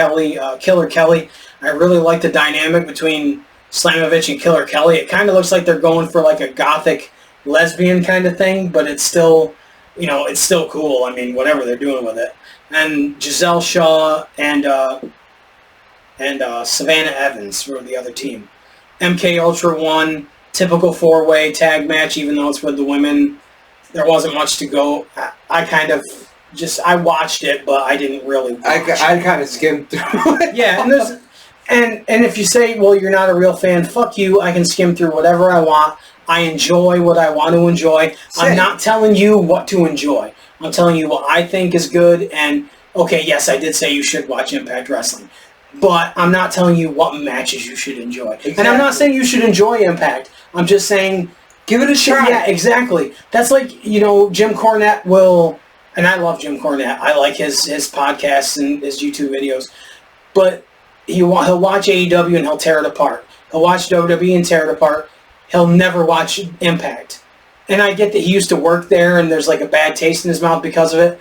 Killer Kelly. I really like the dynamic between Slamovich and Killer Kelly. It kind of looks like they're going for like a gothic lesbian kind of thing, but it's still, it's still cool. I mean, whatever they're doing with it. And Giselle Shaw and Savannah Evans were the other team. MK Ultra won. Typical 4-way tag match, even though it's with the women. There wasn't much to go. I kind of I watched it, but I didn't really watch I kind of skimmed through it. Yeah, and if you say, well, you're not a real fan, fuck you. I can skim through whatever I want. I enjoy what I want to enjoy. Same. I'm not telling you what to enjoy. I'm telling you what I think is good. And, okay, yes, I did say you should watch Impact Wrestling. But I'm not telling you what matches you should enjoy. Exactly. And I'm not saying you should enjoy Impact. I'm just saying... give it a shot. Yeah, exactly. That's like, Jim Cornette will... And I love Jim Cornette. I like his podcasts and his YouTube videos. But he'll watch AEW and he'll tear it apart. He'll watch WWE and tear it apart. He'll never watch Impact. And I get that he used to work there and there's like a bad taste in his mouth because of it.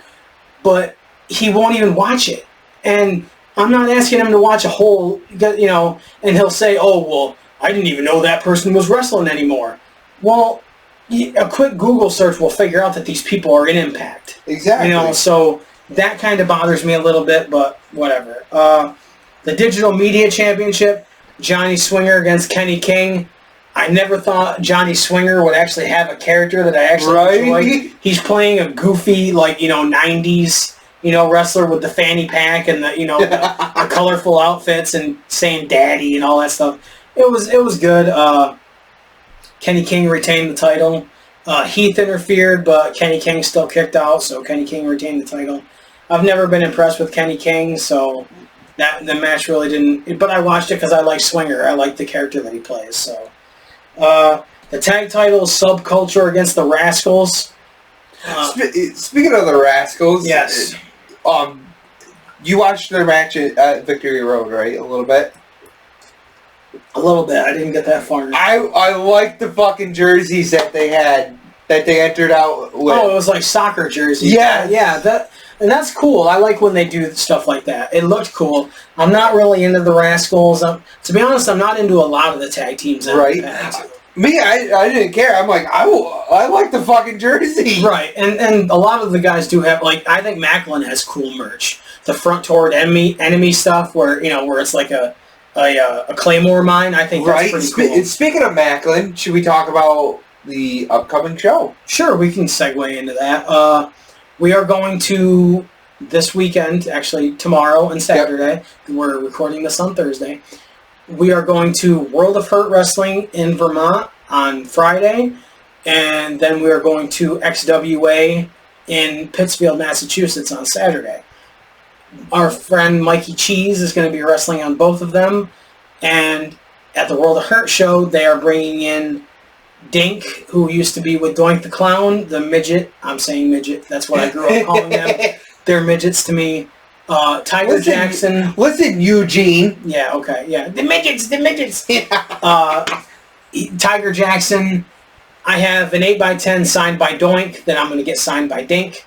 But he won't even watch it. And... I'm not asking him to watch a whole, and he'll say, oh, well, I didn't even know that person was wrestling anymore. Well, a quick Google search will figure out that these people are in Impact. Exactly. So that kind of bothers me a little bit, but whatever. The Digital Media Championship, Johnny Swinger against Kenny King. I never thought Johnny Swinger would actually have a character that I actually enjoy. He's playing a goofy, 90s... wrestler with the fanny pack and the colorful outfits and saying daddy and all that stuff. It was good. Kenny King retained the title. Heath interfered, but Kenny King still kicked out, so Kenny King retained the title. I've never been impressed with Kenny King, so the match really didn't... But I watched it because I like Swinger. I like the character that he plays. So the tag title is Subculture against the Rascals. Speaking of the Rascals... Yes. You watched their match at Victory Road, right? A little bit? A little bit. I didn't get that far. I like the fucking jerseys that they had, that they entered out with. Oh, it was like soccer jerseys. Yeah. And that's cool. I like when they do stuff like that. It looked cool. I'm not really into the Rascals. To be honest, I'm not into a lot of the tag teams. Right. Me, I didn't care. I'm like, I like the fucking jersey. Right, and a lot of the guys do have, I think Macklin has cool merch. The front toward enemy stuff where it's like a Claymore mine. I think that's pretty cool. Speaking of Macklin, should we talk about the upcoming show? Sure, we can segue into that. We are going to, this weekend, actually tomorrow and Saturday, we're recording this on Thursday, we are going to World of Hurt Wrestling in Vermont on Friday, and then we are going to XWA in Pittsfield, Massachusetts on Saturday. Our friend Mikey Cheese is going to be wrestling on both of them, and at the World of Hurt show, they are bringing in Dink, who used to be with Doink the Clown, the midget. I'm saying midget. That's what I grew up calling them. They're midgets to me. Tiger Jackson. Listen, Eugene. Yeah, okay, yeah. The midgets. Tiger Jackson. I have an 8x10 signed by Doink that I'm going to get signed by Dink.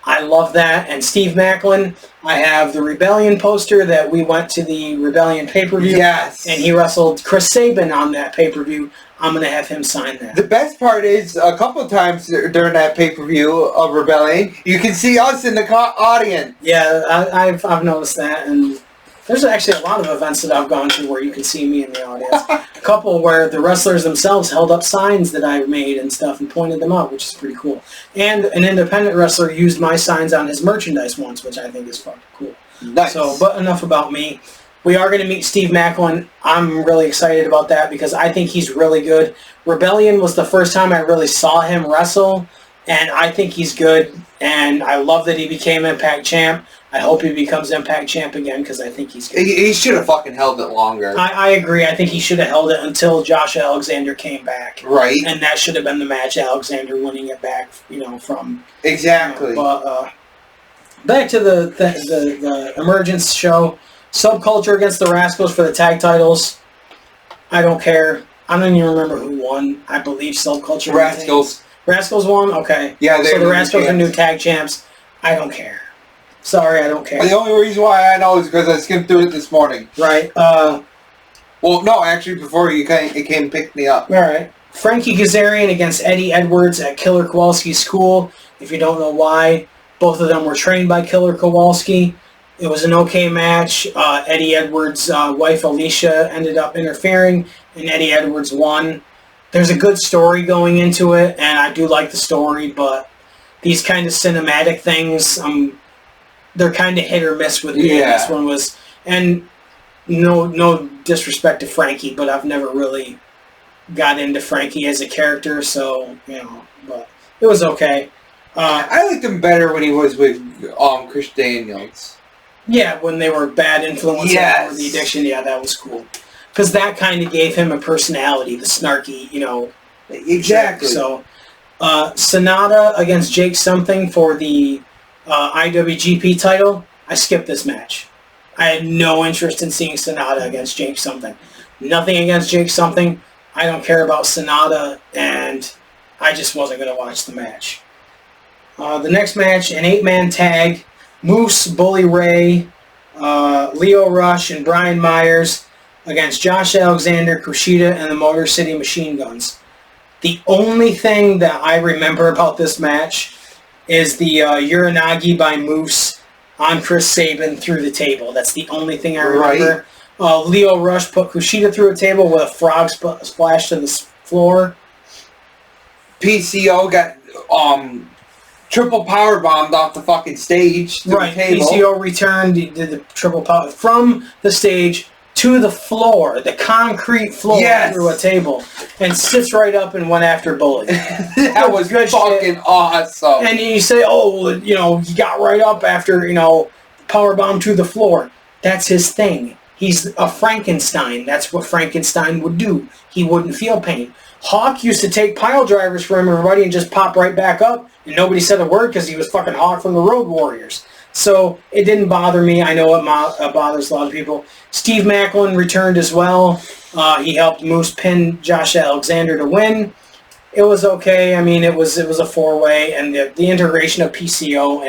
I love that. And Steve Macklin, I have the Rebellion poster that we went to the Rebellion pay-per-view. Yes. And he wrestled Chris Sabin on that pay-per-view. I'm going to have him sign that. The best part is, a couple of times during that pay-per-view of Rebellion, you can see us in the audience. Yeah, I've noticed that. And there's actually a lot of events that I've gone to where you can see me in the audience. A couple where the wrestlers themselves held up signs that I made and stuff and pointed them out, which is pretty cool. And an independent wrestler used my signs on his merchandise once, which I think is fucking cool. Nice. So, but enough about me. We are going to meet Steve Macklin. I'm really excited about that because I think he's really good. Rebellion was the first time I really saw him wrestle, and I think he's good. And I love that he became Impact Champ. I hope he becomes Impact Champ again because I think he's good. He should have fucking held it longer. I agree. I think he should have held it until Josh Alexander came back. Right. And that should have been the match, Alexander winning it back, from... Exactly. But back to the Emergence show. Subculture against the Rascals for the tag titles. I don't care. I don't even remember who won. I believe Subculture. Rascals. Rascals won? Okay. Yeah, so the Rascals are new tag champs. I don't care. Sorry, I don't care. The only reason why I know is because I skimmed through it this morning. Right. Well, no, actually, before it came and picked me up. All right. Frankie Kazarian against Eddie Edwards at Killer Kowalski's school. If you don't know why, both of them were trained by Killer Kowalski. It was an okay match. Eddie Edwards' wife Alicia ended up interfering, and Eddie Edwards won. There's a good story going into it, and I do like the story, but these kind of cinematic things, they're kind of hit or miss with me. Yeah. This one was, and no disrespect to Frankie, but I've never really got into Frankie as a character, so, but it was okay. I liked him better when he was with Chris Daniels. Yeah, when they were bad influence or the addiction, that was cool. Because that kind of gave him a personality, the snarky, Exactly. So, Sonata against Jake Something for the IWGP title, I skipped this match. I had no interest in seeing Sonata against Jake Something. Nothing against Jake Something. I don't care about Sonata, and I just wasn't going to watch the match. The next match, an 8-man tag. Moose, Bully Ray, Leo Rush, and Brian Myers against Josh Alexander, Kushida, and the Motor City Machine Guns. The only thing that I remember about this match is the Uranagi by Moose on Chris Sabin through the table. That's the only thing I remember. Right. Leo Rush put Kushida through a table with a frog splash to the floor. PCO got... triple power bombed off the fucking stage to the table. PCO returned, did the triple power from the stage to the floor, the concrete floor through a table, and sits right up and went after Bully. That was good fucking shit. Awesome. And you say, he got right up after, power bomb to the floor. That's his thing. He's a Frankenstein. That's what Frankenstein would do. He wouldn't feel pain. Hawk used to take pile drivers from everybody and just pop right back up, and nobody said a word because he was fucking Hawk from the Road Warriors. So it didn't bother me. I know it bothers a lot of people. Steve Macklin returned as well. He helped Moose pin Josh Alexander to win. It was okay. I mean, it was a 4-way, and the integration of PCO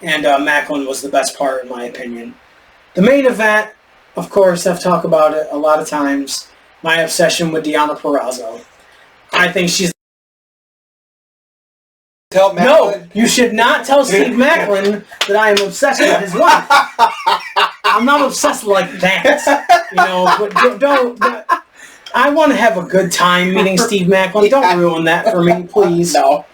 and Macklin was the best part, in my opinion. The main event, of course, I've talked about it a lot of times. My obsession with Deonna Purrazzo. I think she's... Tell Macklin. No, you should not tell Steve Macklin that I am obsessed with his wife. I'm not obsessed like that. But don't I want to have a good time meeting Steve Macklin. Don't ruin that for me, please. No.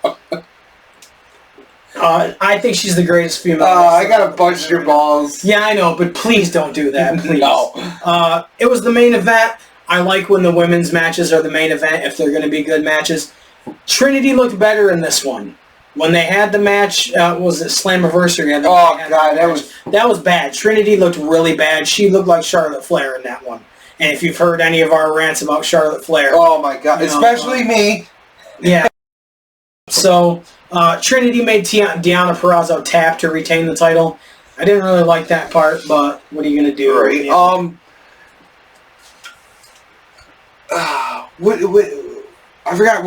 I think she's the greatest female. I gotta bust your balls. Yeah, I know, but please don't do that, please. No. It was the main event. I like when the women's matches are the main event if they're going to be good matches. Trinity looked better in this one. When they had the match, was it Slammiversary? Oh, God, that was bad. Trinity looked really bad. She looked like Charlotte Flair in that one. And if you've heard any of our rants about Charlotte Flair. Oh my God, you know, especially me. Yeah. So, Trinity made Deonna Purrazzo tap to retain the title. I didn't really like that part, but what are you going to do? Right. Yeah. What, I forgot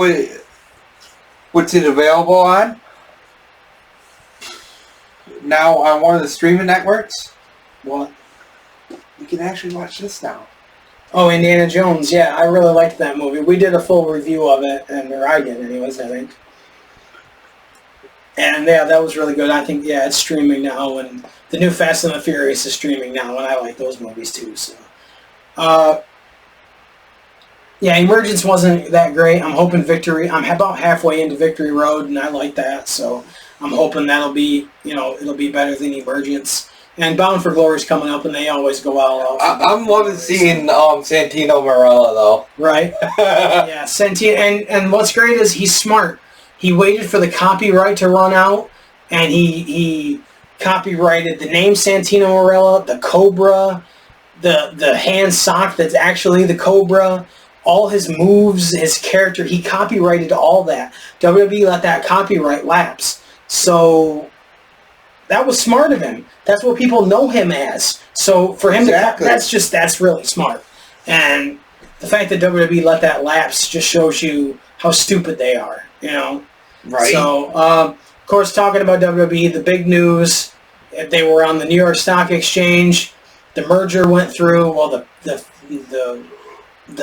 what's it available on? Now on one of the streaming networks? What? You can actually watch this now. Oh, Indiana Jones. Yeah, I really liked that movie. We did a full review of it, or I did anyways, I think. And yeah, that was really good. I think, yeah, it's streaming now, and the new Fast and the Furious is streaming now, and I like those movies too, so. Yeah, Emergence wasn't that great. I'm hoping Victory, I'm about halfway into Victory Road, and I like that, so I'm hoping that'll be, it'll be better than Emergence. And Bound for Glory is coming up, and they always go all out. I'm loving seeing Santino Marella, though. Right? Yeah, Santino, and what's great is he's smart. He waited for the copyright to run out, and he copyrighted the name Santino Marella, the Cobra, the hand sock that's actually the Cobra, all his moves, his character. He copyrighted all that. WWE let that copyright lapse. So that was smart of him. That's what people know him as. So for him that's really smart. And the fact that WWE let that lapse just shows you how stupid they are, Right. So, of course, talking about WWE, the big news, they were on the New York Stock Exchange. The merger went through. Well, the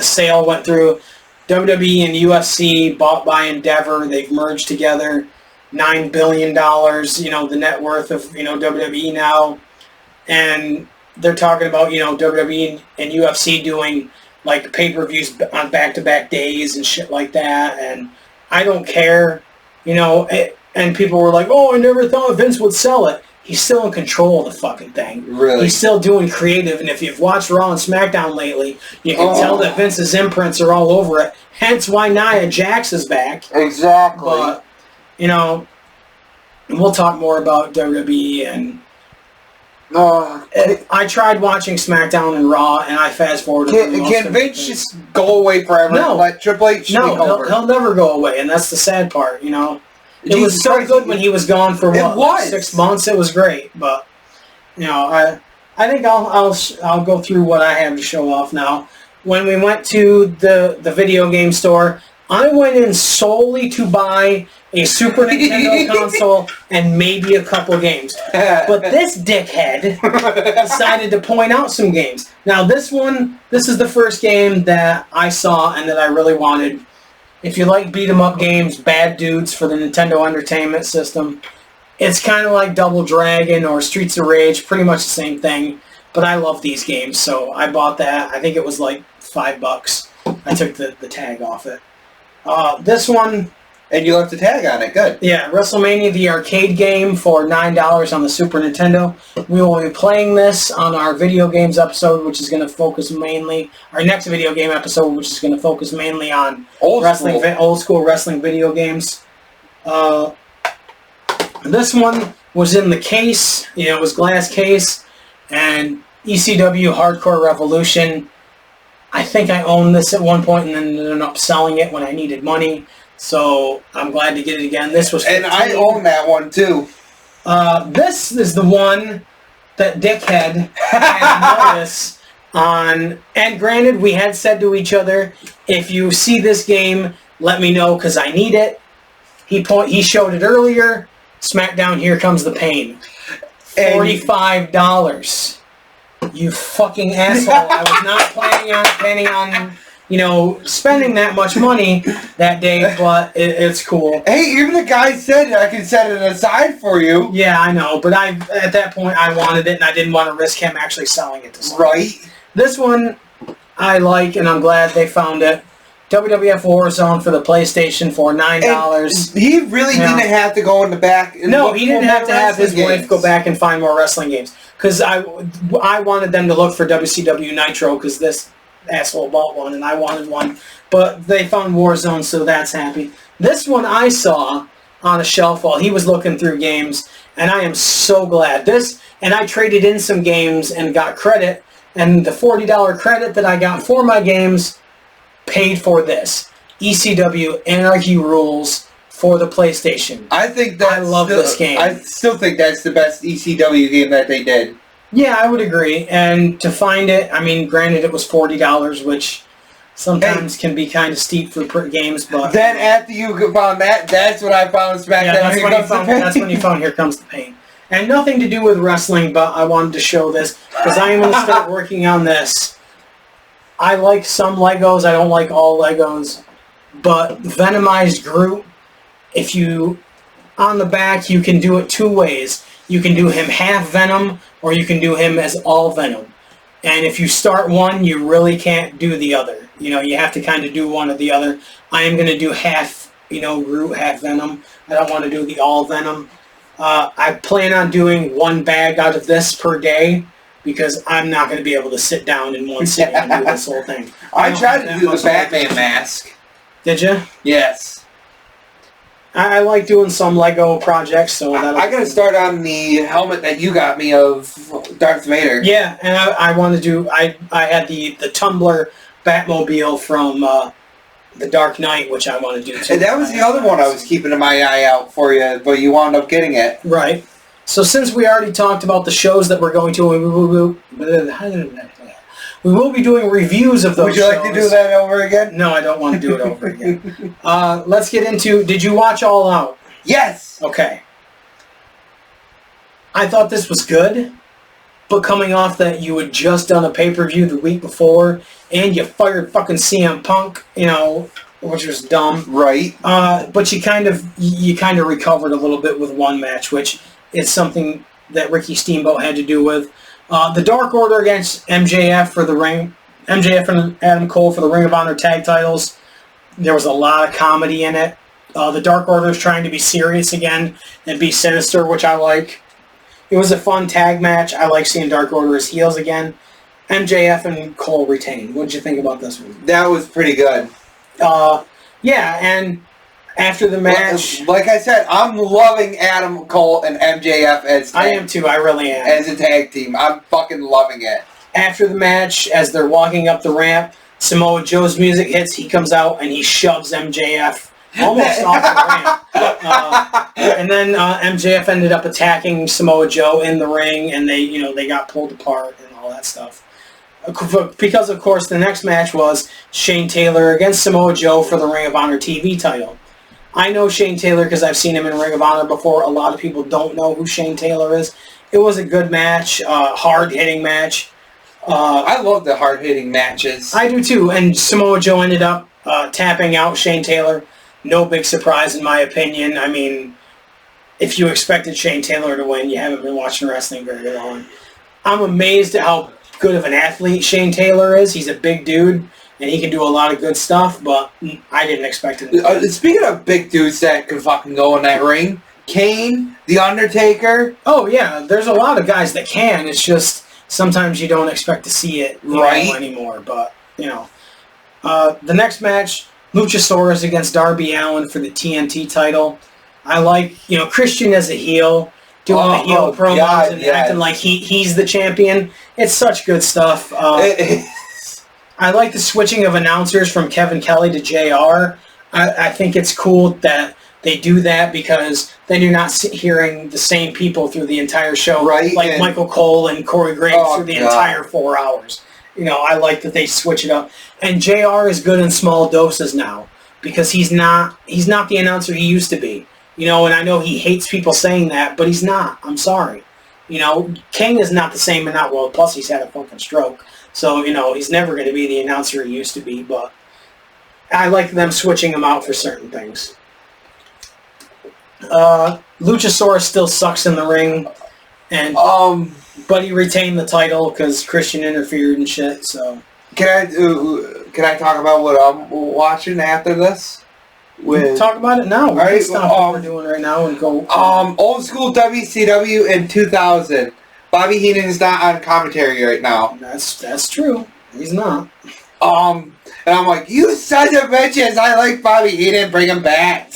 sale went through. WWE and UFC bought by Endeavor. They've merged together. $9 billion, the net worth of, WWE now. And they're talking about, WWE and UFC doing, like, pay-per-views on back-to-back days and shit like that. And I don't care, and people were like, oh, I never thought Vince would sell it. He's still in control of the fucking thing. Really? He's still doing creative, and if you've watched Raw and SmackDown lately, you can tell that Vince's imprints are all over it. Hence why Nia Jax is back. Exactly. But, we'll talk more about WWE and... I tried watching SmackDown and Raw, and I fast-forwarded... Can Vince just go away forever? No. Let Triple H take over? He'll never go away, and that's the sad part, It was so good when he was gone for, 6 months? It was great, but, I think I'll go through what I have to show off now. When we went to the video game store, I went in solely to buy a Super Nintendo console and maybe a couple games. But this dickhead decided to point out some games. Now this is the first game that I saw and that I really wanted. If you like beat 'em up games, Bad Dudes for the Nintendo Entertainment System. It's kind of like Double Dragon or Streets of Rage, pretty much the same thing. But I love these games, so I bought that. I think it was like $5. I took the tag off it. This one... And you left the tag on it, good. Yeah, WrestleMania, the arcade game for $9 on the Super Nintendo. We will be playing this on our video games episode, which is going to focus mainly... Our next video game episode, which is going to focus mainly on old school wrestling video games. This one was in the case. It was glass case. And ECW Hardcore Revolution. I think I owned this at one point and then ended up selling it when I needed money. So I'm glad to get it again. This was 15. And I own that one too. This is the one that Dickhead had notice on. And granted, we had said to each other, if you see this game, let me know because I need it. He showed it earlier. SmackDown, Here Comes the Pain. $45. You fucking asshole. I was not planning on spending that much money that day, but it's cool. Hey, even the guy said I can set it aside for you. Yeah, I know, but at that point I wanted it and I didn't want to risk him actually selling it to someone. Right. This one I like and I'm glad they found it. WWF Warzone for the PlayStation for $9. And he really didn't have to go in the back. And no, he didn't have to have his wife go back and find more wrestling games. Because I wanted them to look for WCW Nitro because this asshole bought one and I wanted one. But they found Warzone, so that's happy. This one I saw on a shelf while he was looking through games, and I am so glad. And I traded in some games and got credit, And the $40 credit that I got for my games paid for this. ECW Anarchy Rules for the PlayStation. I love this game. I still think that's the best ECW game that they did. Yeah, I would agree. And to find it, I mean, granted it was $40, which sometimes can be kind of steep for games, but... Then after you found that, that's when I found SmackDown. Yeah, that's when you found Here Comes the Pain. And nothing to do with wrestling, but I wanted to show this, because I am going to start working on this. I like some Legos, I don't like all Legos, but Venomized Groot, if you... On the back, you can do it two ways. You can do him half Venom, or you can do him as all Venom. And if you start one, you really can't do the other. You know, you have to kind of do one or the other. I am going to do half, Groot, half Venom. I don't want to do the all Venom. I plan on doing one bag out of this per day, because I'm not going to be able to sit down in one sitting and do this whole thing. I tried to do the Batman mask. Did you? Yes. I like doing some Lego projects, so I gotta start on the helmet that you got me of Darth Vader. Yeah, and I want to do. I had the Tumbler Batmobile from the Dark Knight, which I want to do too. And that was the other one I was keeping my eye out for you, but you wound up getting it. Right. So since we already talked about the shows that we're going to, we will be doing reviews of those Would you like to do that over again? No, I don't want to do it over again. Let's get into, did you watch All Out? Yes! Okay. I thought this was good, but coming off that you had just done a pay-per-view the week before, and you fired fucking CM Punk, which was dumb. Right. But you kind of recovered a little bit with one match, which is something that Ricky Steamboat had to do with. The Dark Order against MJF for the ring. MJF and Adam Cole for the Ring of Honor tag titles. There was a lot of comedy in it. The Dark Order is trying to be serious again and be sinister, which I like. It was a fun tag match. I like seeing Dark Order as heels again. MJF and Cole retain. What did you think about this one? That was pretty good. Yeah, and after the match... Like I said, I'm loving Adam Cole and MJF as I am too, I really am. As a tag team. I'm fucking loving it. After the match, as they're walking up the ramp, Samoa Joe's music hits, he comes out and he shoves MJF almost off the ramp. And then MJF ended up attacking Samoa Joe in the ring, and they got pulled apart and all that stuff. Because, of course, the next match was Shane Taylor against Samoa Joe for the Ring of Honor TV title. I know Shane Taylor because I've seen him in Ring of Honor before. A lot of people don't know who Shane Taylor is. It was a good match, hard-hitting match. I love the hard-hitting matches. I do too, and Samoa Joe ended up tapping out Shane Taylor. No big surprise in my opinion. I mean, if you expected Shane Taylor to win, you haven't been watching wrestling very long. I'm amazed at how good of an athlete Shane Taylor is. He's a big dude, and he can do a lot of good stuff, but I didn't expect him to. Speaking of big dudes that can fucking go in that ring, Kane, The Undertaker. Oh, yeah, there's a lot of guys that can. It's just sometimes you don't expect to see it anymore. But, the next match, Luchasaurus against Darby Allin for the TNT title. I like, Christian as a heel, doing the heel promos and acting like he's the champion. It's such good stuff. I like the switching of announcers from Kevin Kelly to JR. I think it's cool that they do that because then you're not hearing the same people through the entire show. Right. Like Michael Cole and Corey Graves through the entire 4 hours. I like that they switch it up. And JR is good in small doses now because he's not the announcer he used to be. And I know he hates people saying that, but he's not. I'm sorry. King is not the same in that world. Plus, he's had a fucking stroke. So, he's never going to be the announcer he used to be, but I like them switching him out for certain things. Luchasaurus still sucks in the ring, and but he retained the title because Christian interfered and shit, so... Can I talk about what I'm watching after this? Talk about it now. We can stop what we're doing right now and go... Old school WCW in 2000. Bobby Heenan's not on commentary right now. That's true. He's not. And I'm like, you sons of bitches, I like Bobby Heenan, bring him back.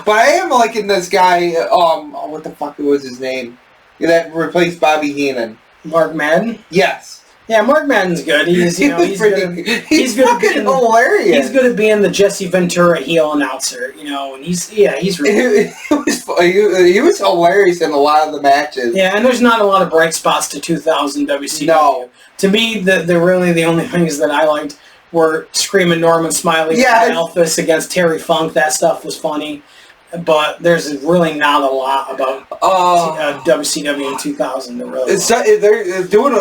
But I am liking this guy, what the fuck was his name? That replaced Bobby Heenan. Mark Madden? Yes. Yeah, Mark Madden's good. He's good. He's fucking hilarious. He's good at being the Jesse Ventura heel announcer. And he's really. He was hilarious in a lot of the matches. Yeah, and there's not a lot of bright spots to 2000 WCW. No. To me, the only things that I liked were Screaming Norman Smiley, Alphys against Terry Funk. That stuff was funny. But there's really not a lot about WCW in 2000 to really. They're doing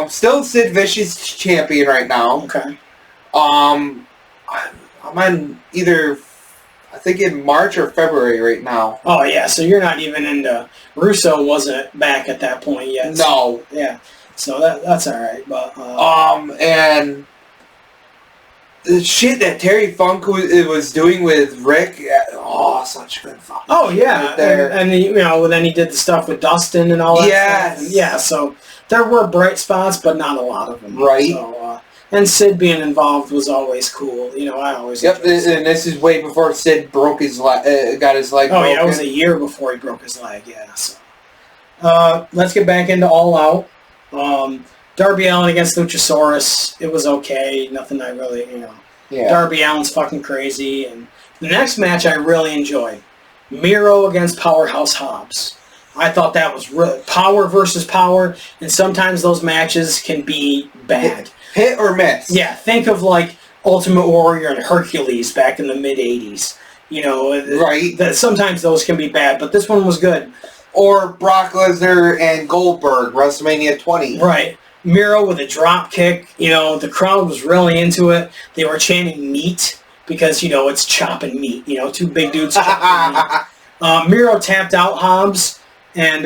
still Sid Vicious champion right now. Okay. I'm on either, I think in March or February right now. Oh yeah, so you're not even into. Russo wasn't back at that point yet. No. So, yeah. So that's all right, but. And. The shit that Terry Funk was doing with Rick, such good fun. Oh yeah, right there. And then he did the stuff with Dustin and all that. Yes. Stuff. Yeah, so there were bright spots, but not a lot of them. Right. So, and Sid being involved was always cool. I always. Yep, and this is way before Sid broke his got his leg. Oh yeah, it was a year before he broke his leg. Yeah. So, let's get back into All Out. Darby Allin against Luchasaurus. It was okay. Nothing I really, Yeah. Darby Allin's fucking crazy. And the next match I really enjoyed. Miro against Powerhouse Hobbs. I thought that was power versus power. And sometimes those matches can be bad. Hit or miss. Yeah. Think of like Ultimate Warrior and Hercules back in the mid-'80s. Right. Sometimes those can be bad. But this one was good. Or Brock Lesnar and Goldberg, WrestleMania 20. Right. Miro with a drop kick, the crowd was really into it. They were chanting meat because, it's chopping meat, two big dudes chopping meat. Miro tapped out Hobbs and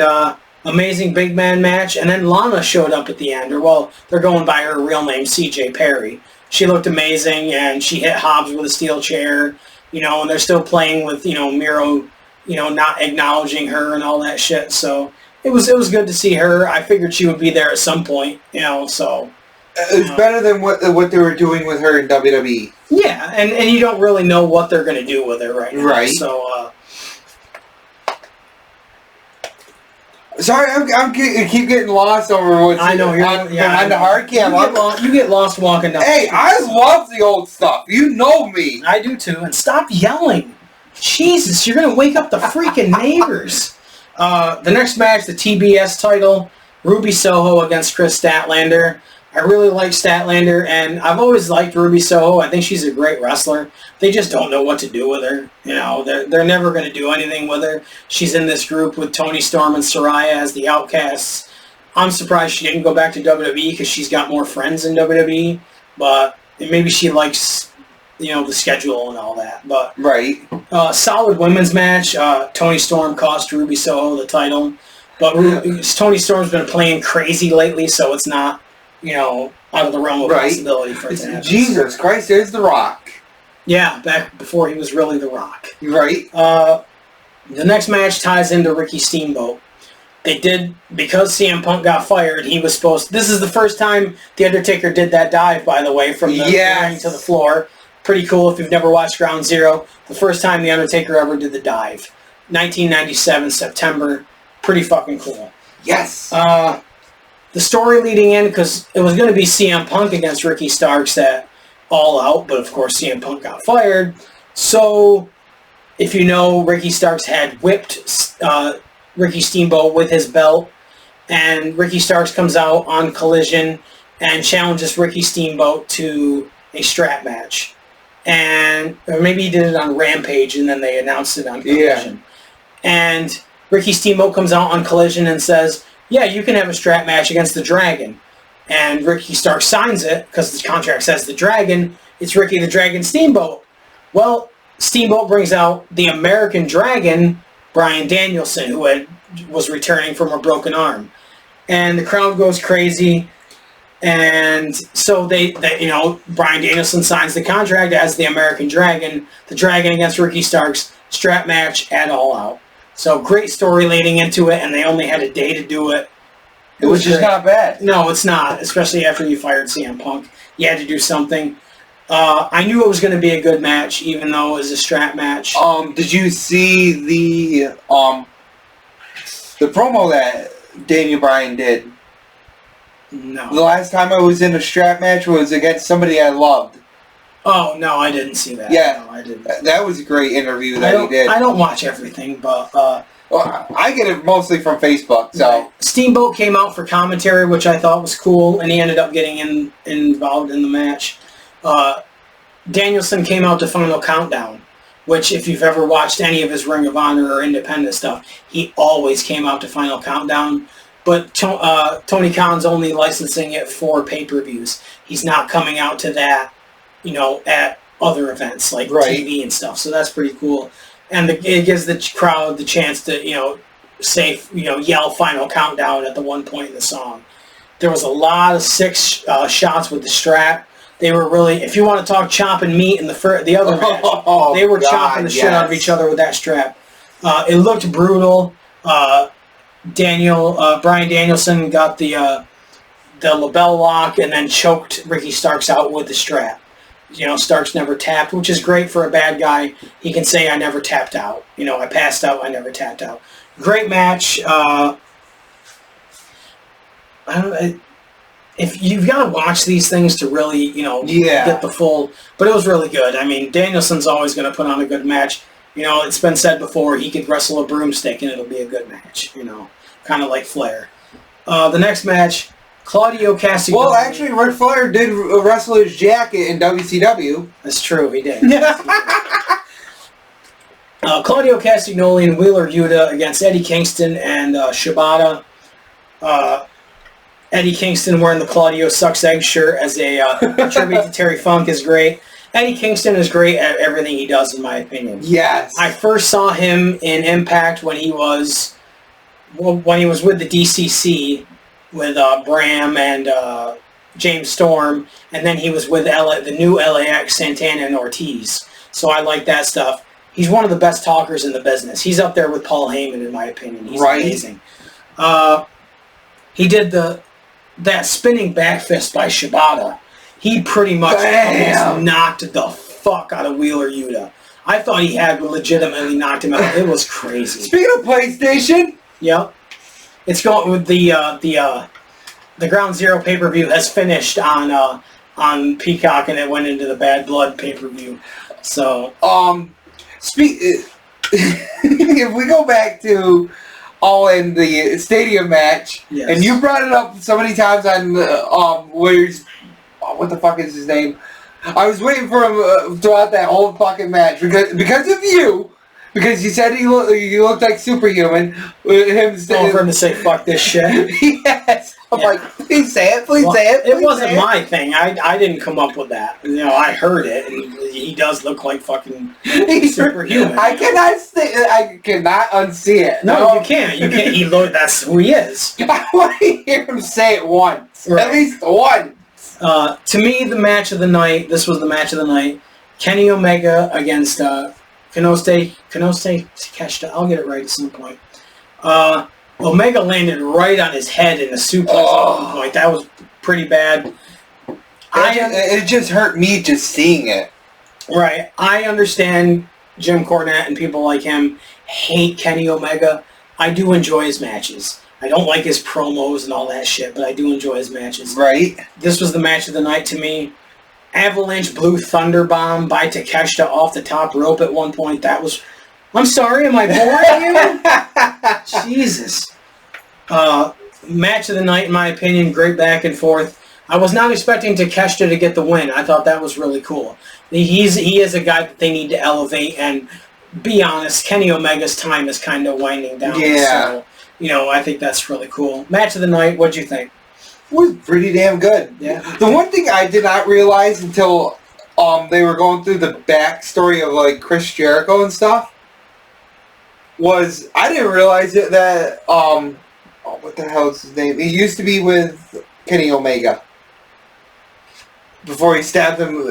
amazing big man match. And then Lana showed up at the end. They're going by her real name, CJ Perry. She looked amazing and she hit Hobbs with a steel chair, and they're still playing with, Miro, not acknowledging her and all that shit. So it was good to see her. I figured she would be there at some point, so. It's better than what they were doing with her in WWE. Yeah, and you don't really know what they're going to do with her right now. Right. So, sorry, I keep getting lost over what's I know, on the hard cam. You get lost walking down. Hey, I love the old stuff. You know me. I do too. And stop yelling. Jesus, you're going to wake up the freaking neighbors. The next match, the TBS title, Ruby Soho against Chris Statlander. I really like Statlander, and I've always liked Ruby Soho. I think she's a great wrestler. They just don't know what to do with her. They're never going to do anything with her. She's in this group with Toni Storm and Saraya as the Outcasts. I'm surprised she didn't go back to WWE because she's got more friends in WWE, but maybe she likes the schedule and all that. But right. Solid women's match. Toni Storm cost Ruby Soho the title. But Toni Storm's been playing crazy lately, so it's not, out of the realm of possibility for it to happen. Jesus Christ, there's The Rock. Yeah, back before he was really The Rock. Right. The next match ties into Ricky Steamboat. They did, because CM Punk got fired, he was supposed this is the first time The Undertaker did that dive, by the way, from the ring to the floor. Pretty cool if you've never watched Ground Zero. The first time The Undertaker ever did the dive. 1997, September. Pretty fucking cool. Yes. The story leading in, because it was going to be CM Punk against Ricky Starks at All Out, but of course CM Punk got fired. So, if you know, Ricky Starks had whipped Ricky Steamboat with his belt, and Ricky Starks comes out on Collision and challenges Ricky Steamboat to a strap match. Or maybe he did it on Rampage, and then they announced it on Collision. Yeah. And Ricky Steamboat comes out on Collision and says, yeah, you can have a strap match against the Dragon. And Ricky Starks signs it, because the contract says the Dragon. It's Ricky the Dragon Steamboat. Well, Steamboat brings out the American Dragon, Bryan Danielson, who was returning from a broken arm. And the crowd goes crazy. And so they Bryan Danielson signs the contract as the American Dragon. The Dragon against Ricky Starks, strap match at All Out. So great story leading into it, and they only had a day to do it. Which is not bad. No, it's not, especially after you fired CM Punk. You had to do something. I knew it was going to be a good match, even though it was a strap match. Did you see the promo that Daniel Bryan did? No. The last time I was in a strap match was against somebody I loved. Oh, no, I didn't see that. Yeah. No, I didn't. That was a great interview that he did. I don't watch everything, but... well, I get it mostly from Facebook, so... Right. Steamboat came out for commentary, which I thought was cool, and he ended up getting involved in the match. Danielson came out to Final Countdown, which if you've ever watched any of his Ring of Honor or independent stuff, he always came out to Final Countdown. But Tony Khan's only licensing it for pay-per-views. He's not coming out to that, at other events like TV and stuff. So that's pretty cool. And it gives the crowd the chance to, say, yell Final Countdown at the one point in the song. There was a lot of 6 shots with the strap. They were really, if you want to talk chopping meat in the other match, they were chopping the shit out of each other with that strap. It looked brutal. Brian Danielson got the label lock and then choked Ricky Starks out with the strap. Starks never tapped, which is great for a bad guy. He can say, I never tapped out. I passed out, I never tapped out. Great match. If you've got to watch these things to really, get the full... But it was really good. I mean, Danielson's always going to put on a good match. It's been said before, he could wrestle a broomstick and it'll be a good match, kind of like Flair. The next match, Claudio Castagnoli. Well, actually, Ric Flair did wrestle his jacket in WCW. That's true, he did. Claudio Castagnoli and Wheeler Yuta against Eddie Kingston and Shibata. Eddie Kingston wearing the Claudio Sucks Egg shirt as a tribute to Terry Funk is great. Eddie Kingston is great at everything he does, in my opinion. Yes. I first saw him in Impact when he was with the DCC with Bram and James Storm, and then he was with the new LAX, Santana and Ortiz. So I like that stuff. He's one of the best talkers in the business. He's up there with Paul Heyman, in my opinion. He's amazing. He did that spinning back fist by Shibata. He pretty much almost knocked the fuck out of Wheeler Yuta. I thought he had legitimately knocked him out. It was crazy. Speaking of PlayStation, yep, it's going with the Ground Zero pay-per-view has finished on Peacock, and it went into the Bad Blood pay-per-view. So if we go back to All In, the stadium match, yes. And you brought it up so many times on where's what the fuck is his name? I was waiting for him throughout that whole fucking match because of you. Because you said you looked like Superhuman. For him to say fuck this shit. Yes. I'm like, please say it, please say it. It wasn't my thing. I didn't come up with that. I heard it, and he does look like fucking Superhuman. I cannot unsee it. No, you can't. You can't. That's who he is. I want to hear him say it once. Right. At least once. To me, the match of the night. This was the match of the night. Kenny Omega against Kenosuke Takeshita. I'll get it right at some point. Omega landed right on his head in a suplex at one point. That was pretty bad. It just hurt me just seeing it. Right. I understand Jim Cornette and people like him hate Kenny Omega. I do enjoy his matches. I don't like his promos and all that shit, but I do enjoy his matches. Right. This was the match of the night to me. Avalanche Blue Thunder Bomb by Takeshita off the top rope at one point. That was... I'm sorry, am I boring you? Jesus. Match of the night, in my opinion. Great back and forth. I was not expecting Takeshita to get the win. I thought that was really cool. He is a guy that they need to elevate, and be honest, Kenny Omega's time is kind of winding down. Yeah. So, I think that's really cool. Match of the night, what'd you think? It was pretty damn good. Yeah. The one thing I did not realize until they were going through the backstory of like Chris Jericho and stuff was I didn't realize it that what the hell is his name? He used to be with Kenny Omega before he stabbed him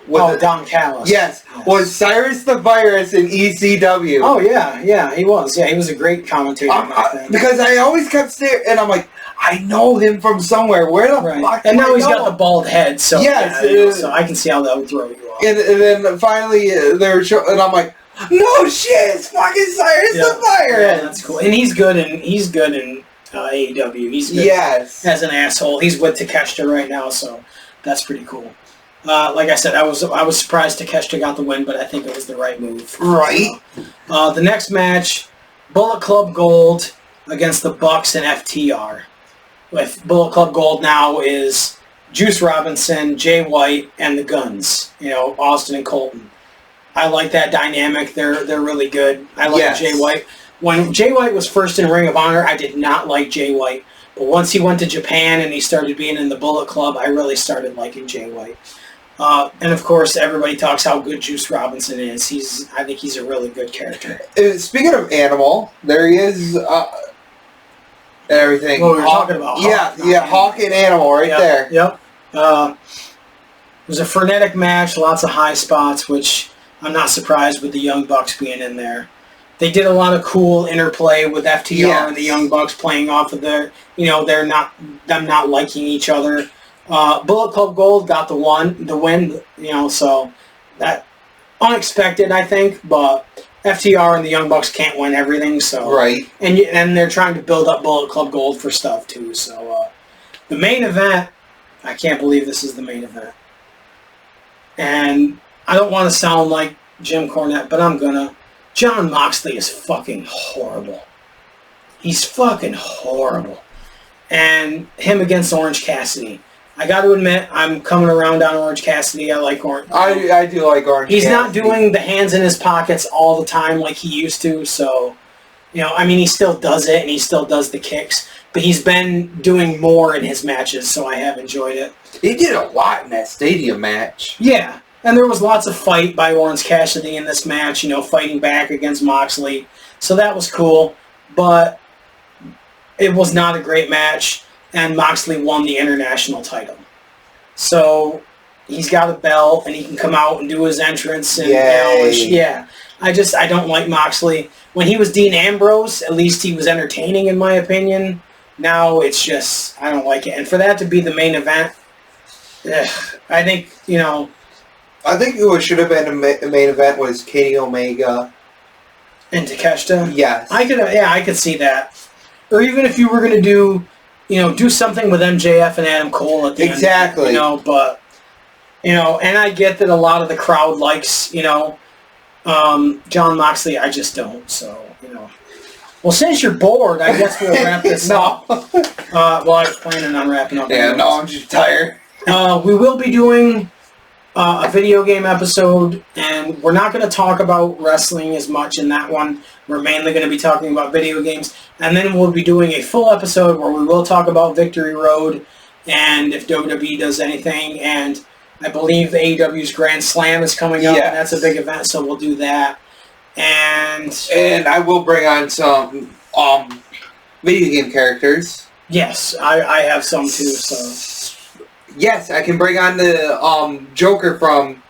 with Don Callis. Yes. Was Cyrus the Virus in ECW. Oh yeah, he was. Yeah, he was a great commentator. Because I always kept staring, and I'm like, I know him from somewhere. Where the fuck? And now he's got the bald head, so yes, so I can see how that would throw you off. And then finally they were and I'm like, no shit, it's fucking Cyrus the Virus. Yeah, that's cool. And he's good in AEW. He's good Yes. as an asshole. He's with Takeshita right now, so that's pretty cool. Like I said, I was surprised Takeshita got the win, but I think it was the right move. Right. The next match, Bullet Club Gold against the Bucks and FTR. With Bullet Club Gold now is Juice Robinson, Jay White, and the Guns. Austin and Colton. I like that dynamic. They're really good. I like Jay White. When Jay White was first in Ring of Honor, I did not like Jay White. But once he went to Japan and he started being in the Bullet Club, I really started liking Jay White. And of course, everybody talks how good Juice Robinson is. I think he's a really good character. Speaking of Animal, there he is. Everything. Well, we were talking about Hawk. Hawk and Animal there. Yep. It was a frenetic match, lots of high spots, which I'm not surprised with the Young Bucks being in there. They did a lot of cool interplay with FTR and the Young Bucks playing off of them not liking each other. Bullet Club Gold got the win, so that unexpected, I think, but FTR and the Young Bucks can't win everything, so right, and they're trying to build up Bullet Club Gold for stuff too. So the main event, I can't believe this is the main event, and I don't want to sound like Jim Cornette, but I'm gonna. Jon Moxley is fucking horrible. He's fucking horrible, and him against Orange Cassidy. I got to admit, I'm coming around on Orange Cassidy. I like Orange. I do like Orange Cassidy. He's not doing the hands in his pockets all the time like he used to, so, he still does it, and he still does the kicks, but he's been doing more in his matches, so I have enjoyed it. He did a lot in that stadium match. Yeah, and there was lots of fight by Orange Cassidy in this match, fighting back against Moxley, so that was cool, but it was not a great match. And Moxley won the international title. So he's got a belt and he can come out and do his entrance. And I don't like Moxley. When he was Dean Ambrose, at least he was entertaining in my opinion. Now it's just, I don't like it. And for that to be the main event, I think, I think what should have been a main event was Kenny Omega. And Takeshita? Yes. I could see that. Or even if you were going to do something with MJF and Adam Cole at the end. Exactly. But, and I get that a lot of the crowd likes, Jon Moxley. I just don't, so, Well, since you're bored, I guess we'll wrap this up. I was planning on wrapping up. Yeah, no, I'm just tired. We will be doing a video game episode, and we're not going to talk about wrestling as much in that one. We're mainly going to be talking about video games, and then we'll be doing a full episode where we will talk about Victory Road and if WWE does anything, and I believe AEW's Grand Slam is coming up, and that's a big event, so we'll do that. And I will bring on some video game characters. Yes, I have some too, so... Yes, I can bring on the Joker from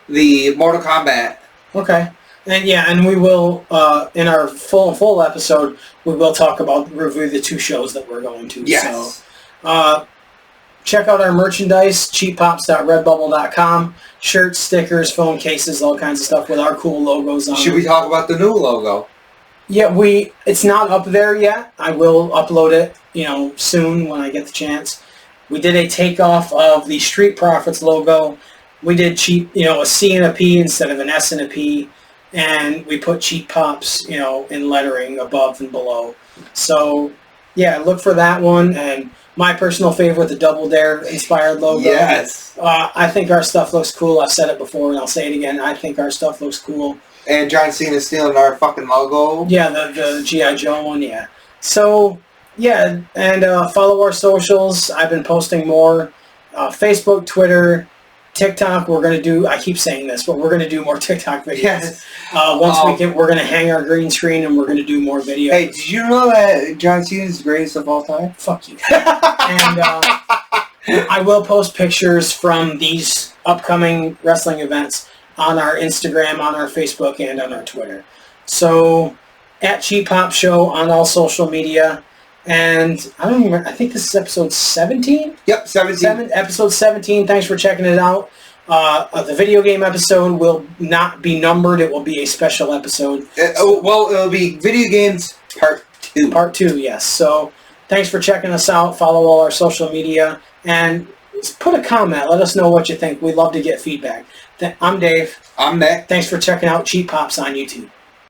the Mortal Kombat. Okay. And we will, in our full episode, we will review the two shows that we're going to. Yes. So, check out our merchandise, cheappops.redbubble.com. Shirts, stickers, phone cases, all kinds of stuff with our cool logos on Should we talk about the new logo? Yeah, it's not up there yet. I will upload it, soon when I get the chance. We did a takeoff of the Street Profits logo. We did a C and a P instead of an S and a P. And we put Cheap Pops, in lettering above and below. So, yeah, look for that one. And my personal favorite, the Double Dare inspired logo. Yes. I think our stuff looks cool. I've said it before and I'll say it again. I think our stuff looks cool. And John Cena's stealing our fucking logo. Yeah, the G.I. Joe one, yeah. So, yeah, and follow our socials. I've been posting more. Facebook, Twitter, TikTok. We're going to do, I keep saying this, but we're going to do more TikTok videos. Yes. We're going to hang our green screen and we're going to do more videos. Hey, did you know that John Cena is the greatest of all time? Fuck you. And I will post pictures from these upcoming wrestling events on our Instagram, on our Facebook, and on our Twitter. So, at Cheap Pop Show on all social media. And I think this is episode 17? Yep, 17. Episode 17. Thanks for checking it out. The video game episode will not be numbered. It will be a special episode. It'll be Video Games Part 2. 2. Part 2, yes. So thanks for checking us out. Follow all our social media. And put a comment. Let us know what you think. We'd love to get feedback. I'm Dave. I'm Nick. Thanks for checking out Cheap Pops on YouTube.